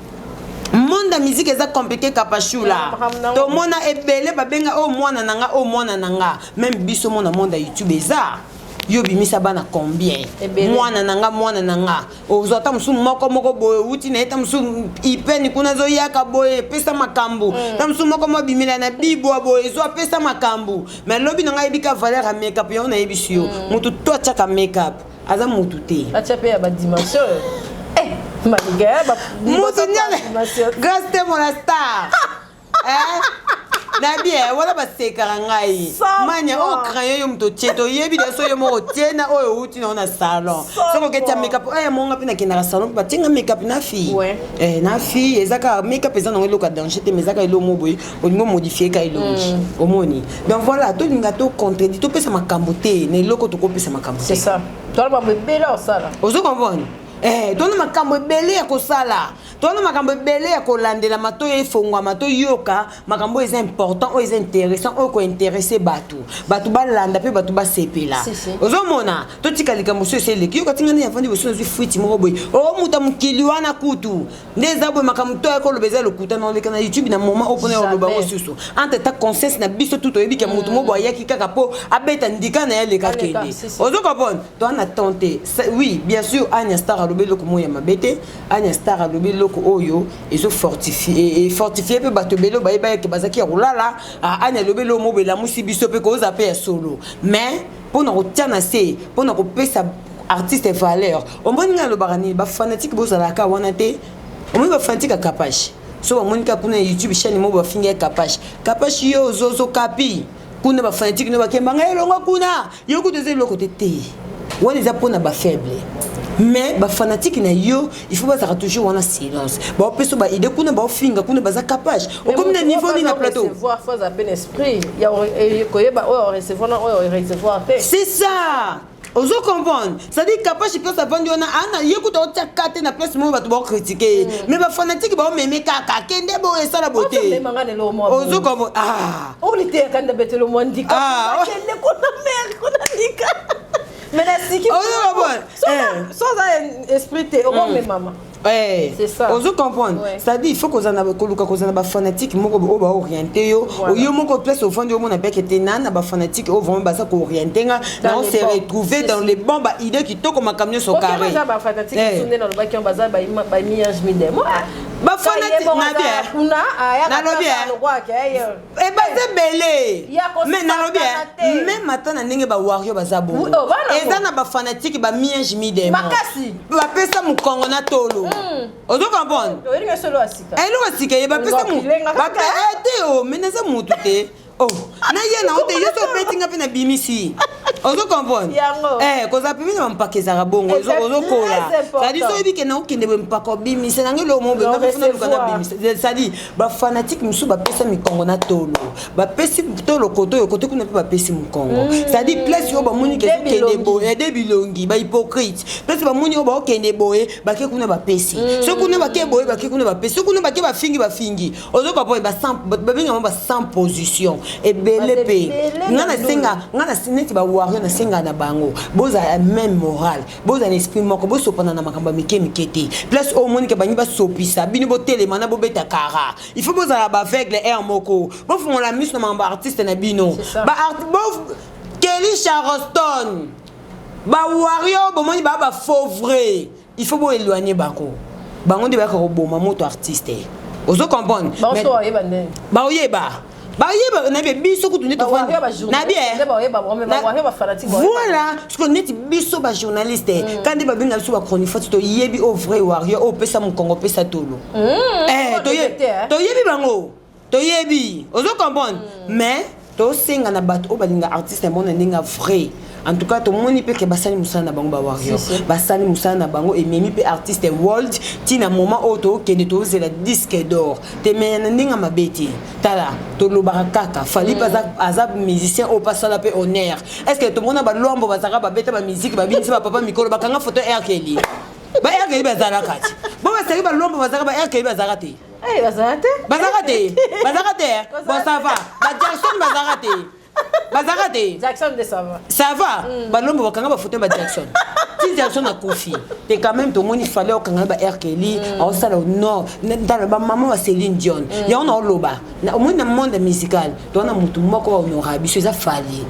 Monde de musique est compliqué kapachula. To mona ebele babenga o mwana nanga même biso mona monde YouTube eza. Yo bimisa bana combien? Mwana nanga. Ozota musu moko boye uti na eta musu ipeni kuna zo yaka boye pesa makambu. Ta musu moko mo bimila na bibo boye zo pesa makambu. Mais lobi nanga ebika valeur a make-up yo na ebisio. Mutu to chaka make-up. Aza mutu te. Acha pe ya ba dimension. Grâce à mon star. Na bien, voilà ba sekarangai. Manya o crayon yum to cheto yebi de so yomo tiena o uti na salon. So ko get make up monga pina kina salon ba tinga make up na fille. Na fille ezaka make up ezana ngelo ka danger te mezaka ilo moboy o ngo modifier ka ilo. Omoni. Donc voilà, to linga to contredit to pesa makambo te, na iloko to ko pesa makambo. C'est ça. Toi ba bébé là ça là. Ozo comprendre. Tona makambo ebele ya kosala tona makambo ebele ya kolandela mato efongwa mato yoka makambo est important o est intéressant o ko intéresser batu balanda pe batu basepela ozomona to tikalika muso sele ki yoka tingani ya vandi boso zwi fuiti moko boy o muta mukili wana kutu ndeza boy makambo to ko lobeza lokuta na leka na YouTube na moment opona o lobango susu entre ta conscience na biso tout oyebi ke mutu mobo ayaki kaka po abeta ndika na yele kakende ozokopona to ana tenter oui bien sûr Anya Star lobelo ko moya mabete Anya Star lobelo ko oyo ezo fortifier pe bato belo ba ke bazaki rolala Anya lobelo mo bela musi biso pe ko zape solo mais pour na rotiana se pour na ko pesa artiste valeur o moninga lo barani ba fanatique bo zala ka wana te o mo ba fanatique kapage so ba monika kuna YouTube chaîne mo ba finga kapage yo zozo kapi kuna ba fanatique no ba kembanga elonga kuna yo ku deuxième le côté té on les a pour na ba faible mais ba fanatique na yo il faut pas ça toujours on a silence ba peso ba idée kuna ba finga kuna ba za capage au comme na niveau ni na plateau voir fois à peine esprit il y a koyeba o recevoir na o recevoir te c'est ça ozo comprendre ça dit capage je pense avant on a yekuta o takate na place mo ba to ba critiquer mais ba fanatique ba meme kaka kende bo esa la beauté ozo comprendre on était quand bête le monde dit kende kuna mer kuna nika mais la siki sans un esprit te au même maman c'est ça ozo comprendre ça dit il faut qu'on en a koluka qu'on en a ba fanatique moko ba orienté yo yo moko place au fond yo mona peke tenana ba fanatique au vraiment ba ça ko orienté nga on s'est retrouvé dans les bombes idées qui to comme camion so carré ba fanatique sonné dans le bac on baza ba miage midem ba fanatique na bien na lo bien et ba ze belé mais na lo bien même matin na ndenge ba wario baza bo et ça na ba fanatique ba miage midem makasi ba pesa mu kongo na tolo ozo comprendre eri ngesolo asika elo asika ye ba pesa mu ba te o meneza mutu te oh na ye na ote yeso betinga pe na bimisi ozo comprendre koza pimi na mpakeza rabongo ozo kola ça dit so ebike na okende be mpako bimisi na ngelo mo be na funa lukana bimisi ça dit ba fanatique musu ba pesa mikongo na tolo ba pesi tolo koto yo koto kuna pe ba pesi mukongo ça dit place yo ba moni ke kende boye de bilongi ba hypocrite place ba moni yo ba okende boye ba ke kuna ba pesi so kuna ba ke boye ba ke kuna ba pesi so kuna ba ke ba fingi ozo comprendre ba sans ba benga ba sans position et belé pe ngana senga ngana sineti ba wario na senga na bango boza même moral boza esprit moko bo sopana na makamba mikete place au monde ke banyi ba sopisa bini bo telema na bo beta kara il faut boza la ba aveugle et en moko bo font la mise na mamba artiste na bino ba art bo Kelly Charleston ba wario bo moni ba faux vrai il faut bo éloigner bako bango de ba ko boma moto artiste ozo comprendre mais ba oyeba bah yeba na be biso ko tunete fond na bien voilà ce qu'on est biso ba journaliste quand ba binga biso ba chronique to yebi au vrai warrior au pesa mon Congo pesa tolo to yebi bango to yebi ozo comprendre mais to senga na bato o balinga artiste mon ninga vrai en tout cas tout le monde peut que basali musana bango ba warrior basali musana bango et memi pe artiste world tina moment auto que to c'est la disque d'or te mena ninga mabeti tala to lo barakaka fali pas azab musicien au pas la pe honneur est-ce que tout le monde ba lombo bazaka ba beta ba musique ba binzi ba papa mikolo ba kanga photo R Kelly ba R Kelly ba zala kati bo ba seri ba lombo bazaka ba R Kelly ba zala te bazarate bon ça va ba Jackson bazarate Jackson de ça va balombo bakanga ba photo ba Jackson ti Jackson na kofi te quand même tout monde il fallait okanga ba R Kelly au sala non dans ba maman wa Céline Dion ya on loba au monde musical to na mutu moko honorable ça fallait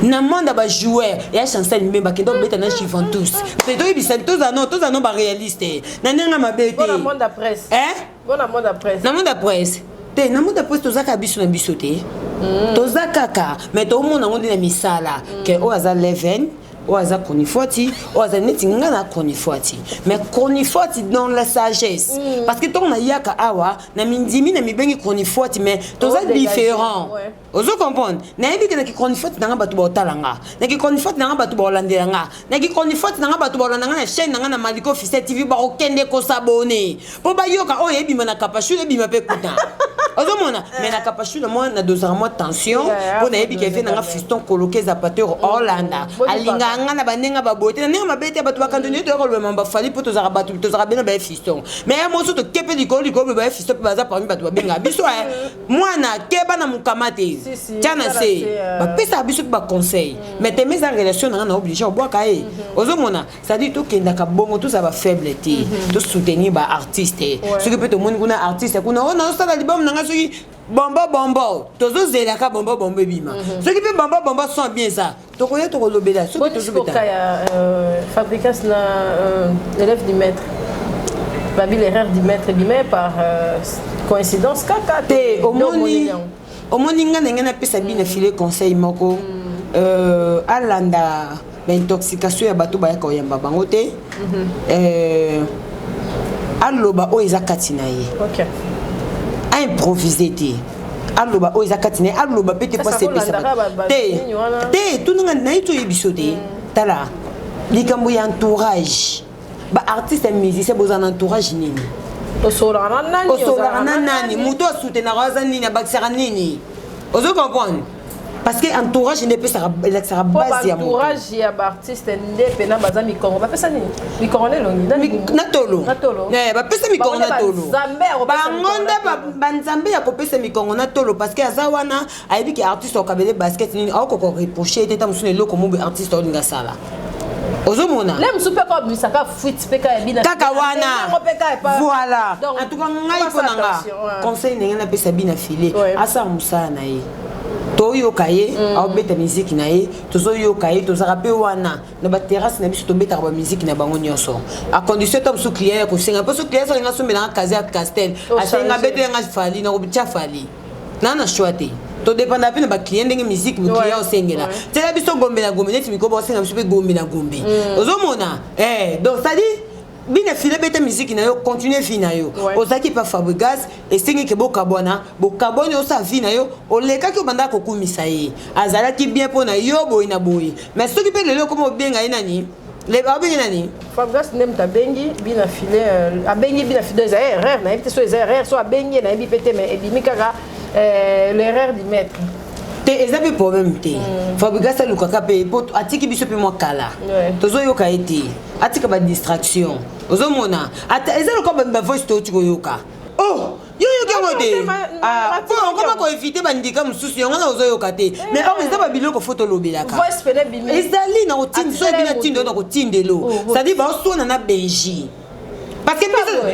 na monde ba joueur ya chanson mbemba kendo beta na Juventus te do ibisa tous anon ba réaliste na nenga mabete bon monde à presse bon monde à presse na monde à presse te na monde à presse tozaka biso na biso te tozaka mais to mona ngondi na misala ke o aza 11 o aza konifoti o aza neti ngana konifoti mais konifoti dans la sagesse parce que ton na yaka awa na mindimi na mibengi konifoti mais toza différent ozo comprendre na yebi que na konifoti na batu ba otalanga na konifoti na batu ba olandelanga na konifoti na batu ba olandanga na chaîne na Maliko Officiel TV ba okende ko s'abonner po ba yoka o yebi mana kapashu yebi mape kuta ozo mona mais na kapashu na moi na dosar moi tension po na yebi que fait na fiston coloquer zapateur Hollanda alinga ngana banenga babote na mabete batu bakandoni to ko le mamba fali po to zara batu to zara bena ba fiston mais moi so to kepe likolo ba fiston pe baza parmi batu benga biso mwana keba na mukamate tiana se ba pesa biso ba conseil mais te mes en relation na obligé o boka ozo mona ça dit to kenda ka bongo to ça ba faiblesse to soutenir ba artiste ce que peut to moni kuna artiste kuna ona sala libom na ngasoki bombo tozo zela ka bombo bima ce qui peut bombo sont bien ça to connais to lobela ce que toujours beta fabricant na élève du maître babi l'erreur du maître bimé par coïncidence kaka te au moni nga na pesa bina filer conseil moko alanda l'intoxication ya bato ba ka yamba bango te aloba o eza katina ye a improviser te aloba o ezakatine aloba pete pas sepesa te tunanga naito yebisote tala likambo ya entourage ba artiste musicien bozana entourage nini osola nani muto soutenir raza nini abakisaka nini ozo comprendre parce que entourage ne peut ça la base ya entourage ya artiste ndepe na baza mikongo ba pesa nini mikongo nelongi na tolo ba pesa mikongo na tolo ba ngonda ba nzambe ya ko pesa mikongo na tolo parce que azawana ayebi ki artiste o kabele basket nini au ko reprocher teta musune loko mo artiste o linga sala ozomona lem super ko bisaka fuite peka ya bina kaka wana voilà en tout cas ngai ponanga conseil nenga na pesa bina filé asa musana ye toyoka ye aobeta musique na ye tozoyoka ye tozaka mpe wana na baterrasse na biso tobetaka bamusike na bango nyonso a condition ta mosu client ya kosenga mpo so client solinga sombelanga kaze ya castel asenga betelenga fali na kobitya fali nana shwa te todépenda mpe na baclient ndenge musique client osengela tela biso gombe na gombe neti mikoba osenga biso mpe gombe na gombe ozomona donc c'est-à-dire bina file bete musique na yo continue vie na yo ozaki pa Fabregas esengi ke bokabona bokaboni osa vie na yo olekaki obanda kokumisa ye azalaki bien pona yo boy na boy mais soki pe lelo komo benga ye nani le ba benga nani Fabregas nem ta bengi bina file abengi bina file des erreurs na ebite so des erreurs so abengi na ebi pete mais ebimi kaka l'erreur du maître te ezabi problème te Fabregas alukaka pe atiki biso pe mo kala tozoyoka ete atika ba distraction ozomona ata ezalo ko ba voice to tikoyoka oh yo ngode comment ko éviter bandika mususu yonga na ozoyoka te mais or ezaba biloko photo lobelaka voice pele bimi ezali na otindi so bina tindo na kotindelo ça dit ba osona na Belgique parce que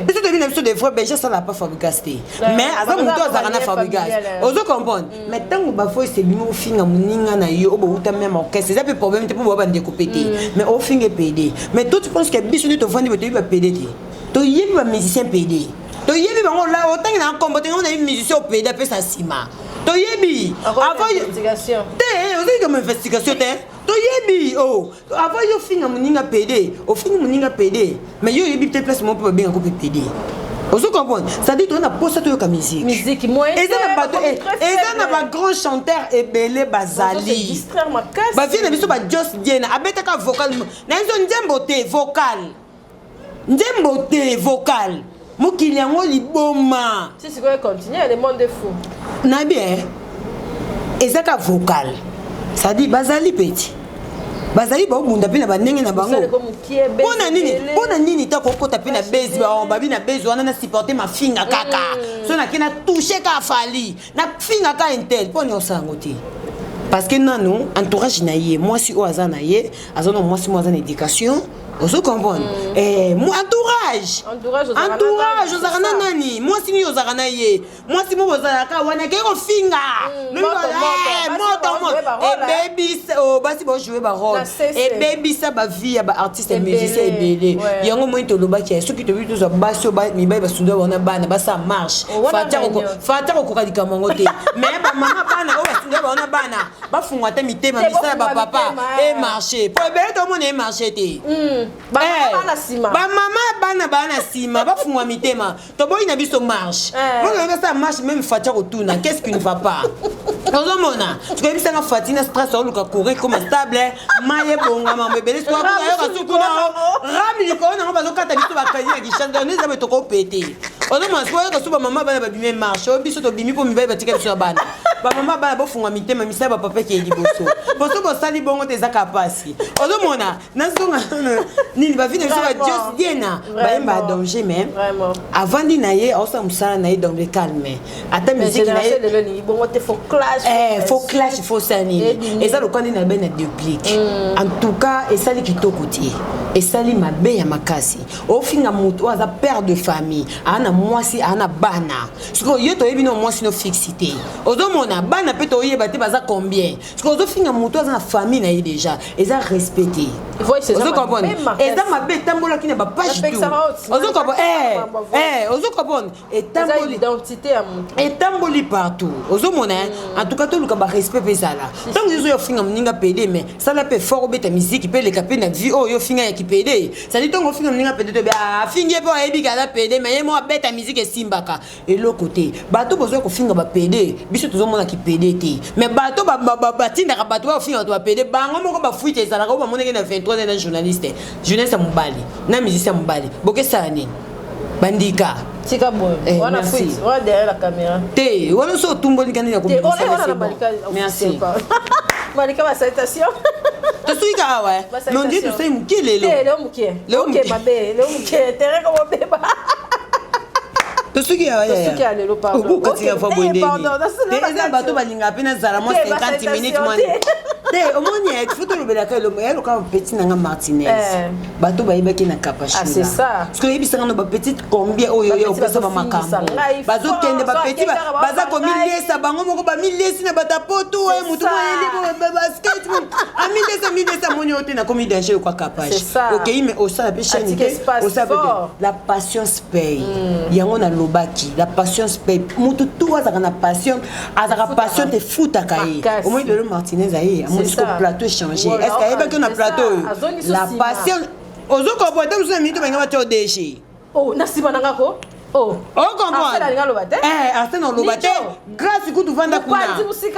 biso to bina biso des fois Belgique ça la pas Fabregas te mais aza muto azaka na Fabregas ozo comprendre mais tango ba voice bimo finga muninga na yo obo uta même orchestre c'est un problème te pour ba ndeko pété mais au finga PD mais toi tu penses que biso ni to vandi ba to PD to yebi ba musicien PD to yebi bango la autant na combattre on a un musicien PD pe sa sima to yebi avant investigation te ozo comme investigation te to yebi oh avant yo finga muninga PD au finga muninga PD mais yo yebi peut place mon peut bien ko PD ozo comprendre ça dit on a posé to ka musique moi et ça na ba grand chanteur ebele bazali ba vie na biso ba Just Diena abetaka vocal na nzo ndembo te vocal mokili yango liboma si c'est quoi continuer le monde est fou na bien ezaka vocal ça dit bazali petit bazali ba obunda pe na bandenge na bango pona nini ta kokota pe na base ba babi na base wana na supporter ma finga kaka so na kena toucher ka fali na finga ka intel poni osango te parce que nanu entourage na ye moi si o azana ye azana moi si moi azana éducation ozo comprendre moi entourage ozakana nani moi si ni ozakana ye moi si mo bozalaka wana ke ko finga moto baby oh basi bo jouer ba rôle et baby ça ba vie ba artiste musicien ebele yango moi to lobaki soki to bitu za baso ba mi ba sunda wana bana ba ça marche fata ko kalika mongo te mais ba mama bana o sunda wana bana ba fungwa ta mitema misala ba papa et marcher pour ebele to mo ne marcher te ba mama bana sima ba fungwa mitema to boy na biso marche on ça marche même fata ko tuna qu'est-ce qui ne va pas ozomona tu peux bisa na fatina stress au luka courir comme stable maye bonga ma bébé soit ko yo ka sukuna rami ko na ba zo kata biso ba kanya ki chanda ne za beto ko péter ozomona ko yo ka suba mama bana ba bimi marche o biso to bimi po mi ba tika biso bana ba mama bana bo fungwa mitema misa ba papa ki liboso boso bo sali bongo te zaka pasi ozomona na zonga ni ba vie de biso ba Just Diena ba mba danger même avant dinaye osa musala na dans le calme ata musique na ye bongo te faut clash faut sani et ça le quand na ben na duplique en tout cas et ça li kitoko ti et ça li mabe ya makasi au finga mutu aza père de famille ana mwasi ana bana siko yeto yebi no mwasi no fixité ozomona bana pe to yeba te baza combien siko ozo finga mutu aza na famille na ye déjà et ça respecté ozo comprendre eza mabe tambola kina ba page tout ozo comprendre ozo comprendre etamboli identité ya mutu etamboli partout ozo mona en tout cas tout le ka ba respect pesala donc ils yo finga mninga PD mais ça la pe fort beta musique pe le kapé na vie oh yo finga ya ki PD ça dit donc finga mninga PD to ba fingi pe oyebi ka la PD mais mo beta musique simbaka et l'autre côté bato bozo ko finga ba PD biso tozo mona ki PD te mais bato ba tinda ka bato ba finga to ba PD bango moko ba fuite ezala ko ba mona ke na 23 ans journaliste jeunesse mobali na musicien mobali boke ça nini bandika tika boy wana fuite wana derrière la caméra te wana so tumboli kana ya ko merci Malika ma salutation to suika wa non dit tu sais mukilelo le mukie mabe le mukie tere ko beba to suki ya ya lelo pardon pardon eza bato balinga pena zala mo 50 minutes mo te omoni et photo le bela ka le mo ka petit nanga Martinez bato ba yebaki na kapashula c'est ça parce que yebisa na ba petite combien oyo yo pesa ba makambo bazo kende ba petit baza ko milesa bango moko ba milesi na bata poto mutu mo yeli ba skate amilesa moni ote na komi danger kwa kapash OK mais au ça la chaîne au ça la patience paye yango na lobaki la patience paye mutu tout azaka na passion te futaka ye au moins de le Martinez aye mon plateau changé est-ce qu'il y a que na plateau la passion ozo kompote musu na minute banga ba to déchet na sima nanga ko comprendre Arsène Lobate grâce ku tuvanda kuna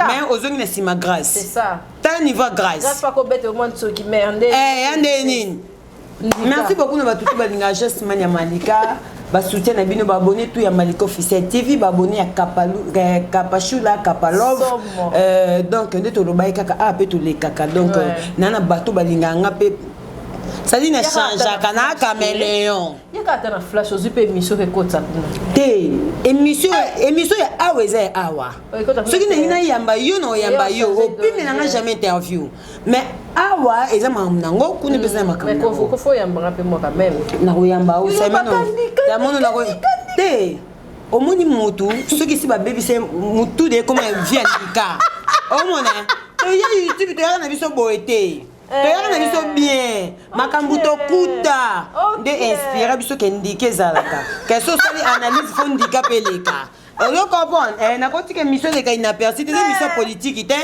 mais ozongi na sima grâce c'est ça ta niveau grâce grâce pas ko bête au moins ceux qui merde ande nini merci beaucoup na batutu balinga Just Mania Malika ba soutien na bino ba abonné tout ya Malika officiel TV ba abonné ya Kapashula Kapalov donc ndeto lobai kaka pe to le kaka donc nana bato balinga nga pe ça dit na change kana caméléon yaka tana flash ozu pe émission ke kota te émission ya aweza ya awa ce qui na yamba yo no yamba yo opime na jamais interview mais awa eza mamnango kuni pesa makambo mais ko fo yamba pe moi quand même na ko yamba o c'est maintenant ta mono na ko te omoni mutu ce qui si ba baby c'est mutu de comme vient dika omona to ya YouTube to ya na biso boete toyaka na biso bien makambo tokuta nde inspira biso ke ndike ezalaka keso osali analyse fo ndika mpe eleka ozo comprendre nakotika émission eleka inaperçu te eza émission politique te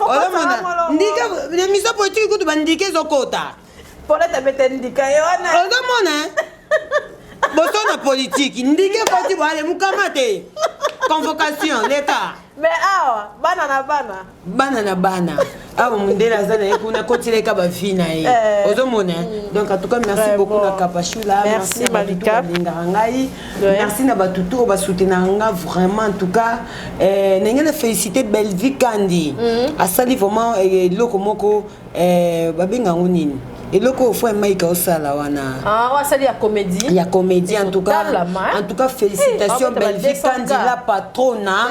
ozomona ndika émission politique kutu bandike ezokota ozomona boso na politique ndike koti boale mukama te convocation leta mais awa bana na bana awa mundela azana ekuna kotileka ba vie na ye ozomona donc en tout cas merci beaucoup na Kapashula merci Malika ngai merci na batutu ba soutenir nga vraiment en tout cas nengena féliciter Belvi Kandi asali vraiment loko moko babenga ngonini eloko fo maika osala wana wasali ya comédie en tout cas félicitations Belvi Kandi la patrona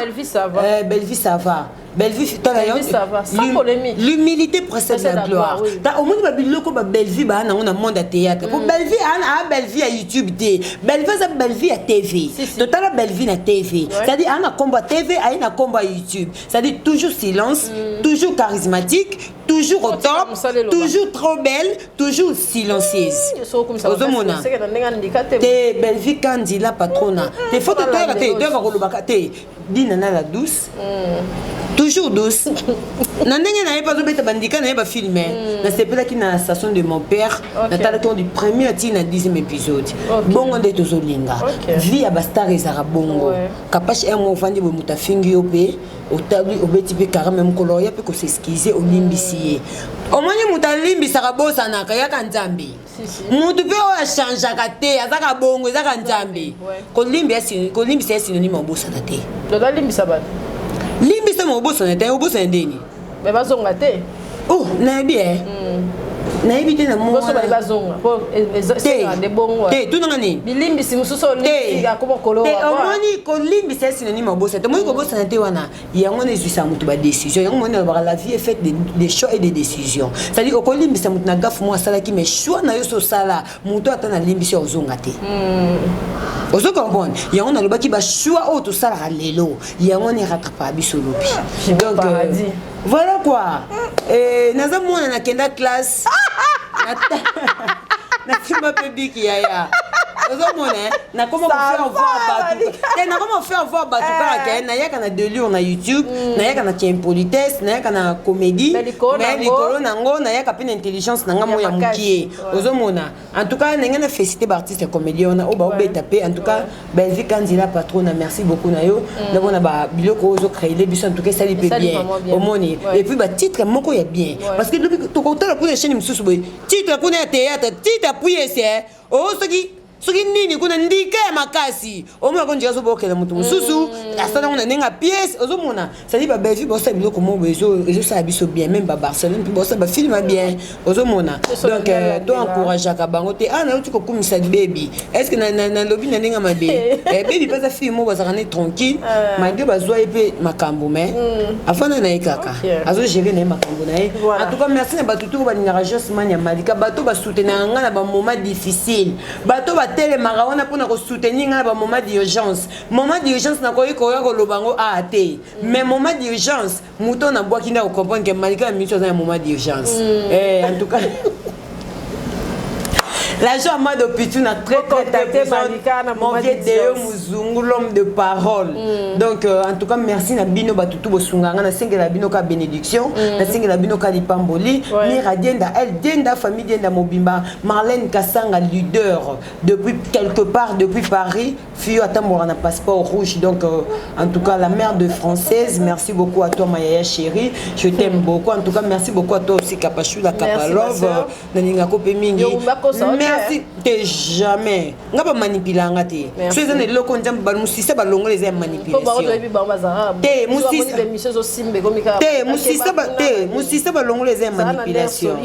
Belvi ça va Belvi sans polémique l'humilité précède la gloire au moins babiloko ba Belvi ba na on monde à théâtre pour Belvi a Belvi à YouTube té Belvi ça Belvi à TV total Belvi na TV c'est-à-dire on a combat TV a une combat YouTube c'est-à-dire toujours silence toujours charismatique toujours au top toujours trop belle toujours silencieuse ozomona te Belvi Kandi la patrona te photo toi te doit kolobaka te dina na la douce toujours douce na ndenge na pas obeta bandika na ba filmer na sepela ki na station de mon père na talaton du premier à 10e épisode bongo nde tozolinga vie ya bastar ezara bongo kapache un mot vandi bo mutafingi ope otabli obeti pe karame mkolo ya pe ko s'excuser olimbisi omoni mutalimbisa kabosa na kayaka nzambi mutu pe o change kate azaka bongo ezaka nzambi kolimbisa synonyme obosa na te dodo limbisa ba limbisa mo bosa na te obosa ndeni mais bazonga te na bien na ebite na mo boso bazonga po ezoseka de bongo te tunanga ni bilimbisi mususo limbisi akoma kolo te omoni ko limbisa synonyme obosa te moi ko bosa na te wana yango ne zuisa mutu ba décision yango mona ba la vie est faite des choix et des décisions c'est-à-dire ko limbisa mutu na gafu mo sala ki mais choix na yo so sala mutu atana limbisi ozonga te ozo comprendre yango na lobaki ba choix o to sala lelo yango ne rattrape biso lobi donc voilà quoi naza mona na kenda classe nasimba mpe biki yaya ozomona na comment faire voir bato na comment faire voir bato kaka nayaka na delure na YouTube nayaka na impolitesse nayaka na comédie mais likolo nango nayaka mpe na intelligence nanga moya mokie ozomona en tout cas ndenge na félicité baartiste comédien wana oyo baobeta mpe en tout cas Belvique Nzila patrona merci beaucoup na yo ndabona babiloko oyo ozocréele biso en tout cas esali mpe bien omoni et puis batitre moko ya bien parce que tokotala kuna chaîne mosusu boye titre kuna ya théâtre titre appuye ese soki nini kuna ndika ya makasi omona konjika so bokela mutu mususu asana kuna nenga pièce ozomona sadi ba Belgique bosa biloko mo ezosala biso bien même ba Barcelone puis bosa ba film bien ozomona donc to encourage ka bango te na uti ko kumisa baby est-ce que na lobby na nenga mabe baby pesa film mo bazaka ne tranquille malgré bazwa epe makambo mais afana na ikaka azo gérer na makambo na en tout cas merci na batutu ba ninga Josman ya Malika bato ba soutenir nga na ba moment difficile bato ba telemaka wana mpona kosoutenir nga na ba moment d'urgence na koyi koya koloba ngo te mais moment d'urgence moto na bwaki nda kocomprendre ke Malika ya minute aza ya moment d'urgence en tout cas la joie m'a de Pitou a très mon vieux Déo Mouzungu, l'homme de parole. Donc en tout cas merci na bino batutu bosunganga na sengi la bino ka bénédiction na sengi la bino ka lipamboli Mira Dienda elle Dienda famille Dienda Mobimba Marlène Kassanga leader depuis quelque part depuis Paris Fio Atamora na passeport rouge donc en tout cas la mère de française merci beaucoup à toi Maya chérie je t'aime beaucoup en tout cas merci beaucoup à toi aussi Kapachula Kapalov naninga kope mingi merci t'es jamais nga ba manipulanga te so ezana loko njamba ba musisa ba longola eza manipulation te musisa ba longola eza manipulation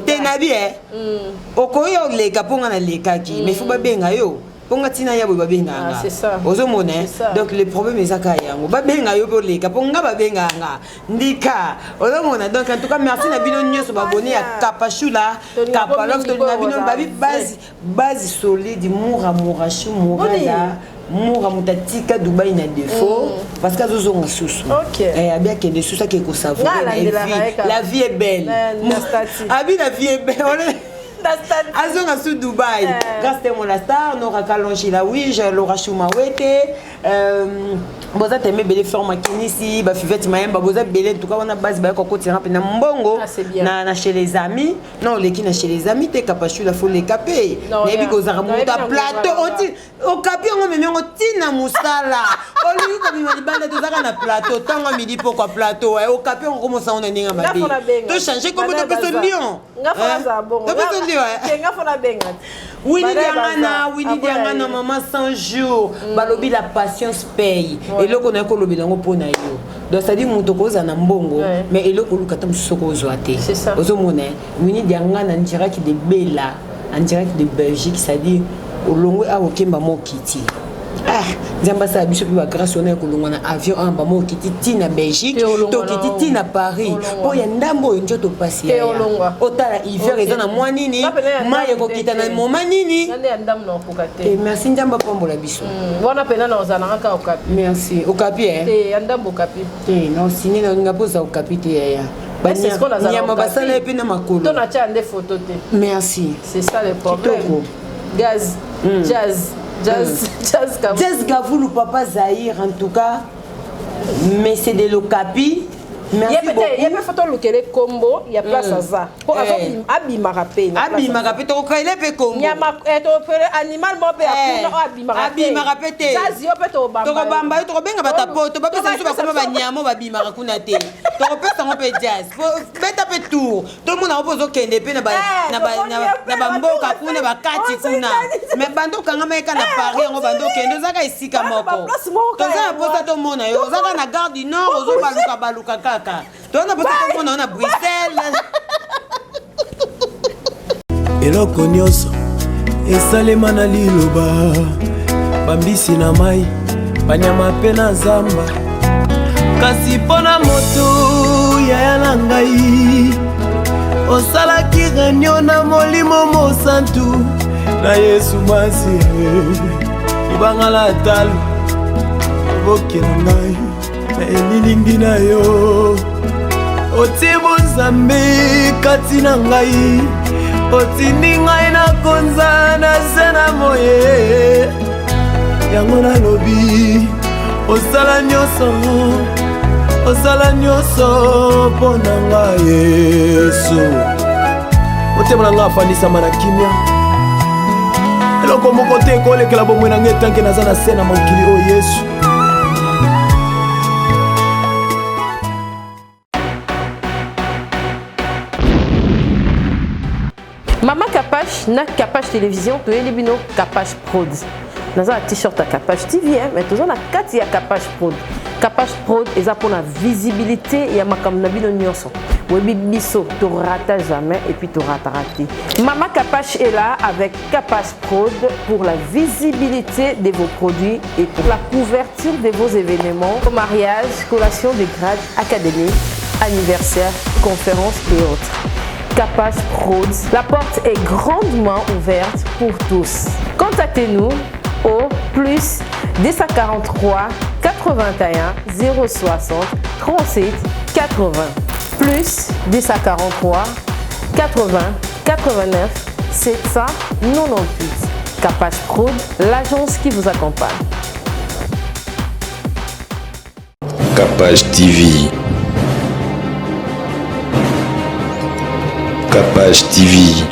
te na bien okoyo leka ponga na lekaki mais faut ba benga yo ponga tina yabo ba benga ozomona donc le problème ezaka yango ba benga yo bo leka ponga ba benga nga ndika ozomona donc en tout cas merci na bino nyoso ba abonné à Kapachula Kapalov to na bino ba base solide mourachu mourala moura mutatika Dubaï na défaut parce que azozonga susu bien que des susu qui ko savoir la vie est belle abi la vie est belle azonga sous Dubaï grâce à mon star Nora Kalonji la oui je Laura Choumawete boza teme bele forme kinisi ba fivette mayamba boza bele en tout cas on a base ba ko kotira pe na mbongo na chez les amis non les qui na chez les amis te Kapachula faut les caper mais bi kozara muta plateau au capi on me mengo tina musala o lui comme il banda tozaka na plateau tango midi pourquoi plateau au capi on commence on ninga mabi to changer comme to peso lion nga fona za bongo nga fona benga Winnie Diangana maman 100 jours balobi la patience paye et là qu'on a ko lobi lango pona yo donc ça dit muto ko za na mbongo mais eloko luka tam soko zoate ozomona Winnie Diangana en direct de Bella en direct de Belgique ça dit olongwe a okemba mokiti nzamba sa biso pe ba grâce on a kolongwa na avion amba mokiti tina Belgique to kiti tina Paris po ya ndambo njoto pasi ya otala hiver eza na mwa nini maye ko kita na moma nini et merci nzamba pombola biso bona pena na ozana ka okapi merci okapi te ndambo okapi te non sini na ngapoza okapi te ya nyama basala epi na makolo to na tia nde photo te merci c'est ça le problème gaz Jazz Gavoulou papa Zahir en tout cas mais c'est de l'okapi merci beaucoup il y a pas photo lokele combo il y a place à ça pour abima rapé to kaile pe combo nyama to animal mo pe abima rapé te jazz yo pe to bamba to benga batapoto ba pesa so ba koma ba nyamo ba bima rakuna te to pesa ngo pe jazz beta pe tour tout le monde a opposé kende pe na ba mboka kuna ba kati kuna mais bando kanga meka na Paris ngo bando kende zaka isika moko to za posa to mona yo zaka na gare du nord ozo baluka kaka tona posa to mona na Bruxelles eloko nyonso esalema na liloba bambisi na mai banyama mpe na zamba kasi mpona moto yaya na ngai osalaki réunion na molimo mosantu na Yesu masi ibangala talo oboke na ngai na elilingi na yo otie bonzambe kati na ngai otindi ngai nakonza na se na moye yango nalobi osala nyonso mpo na ngai Yesu motema na ngai afandisama na kimia eloko moko te ekolekela bomoi na ngai etanke naza na se na mokili oyo Yesu. Mama Capache na Capache Télévision to elibino Capache Prod. Nous avons un t-shirt à Capache TV, mais nous avons un 4 à Capache Prod. Capache Prod est pour la visibilité et ma kamnabino nyonso. Webi biso tu rates jamais et puis tu raté. Mama Capache est là avec Capache Prod pour la visibilité de vos produits et pour la couverture de vos événements, mariage, collation de grades académiques, anniversaires, conférences et autres. Capache Prod, la porte est grandement ouverte pour tous. Contactez-nous au plus 243 81 060 37 80 plus 243 80 89 798. Capache Prod, l'agence qui vous accompagne. Capache TV. Capache TV.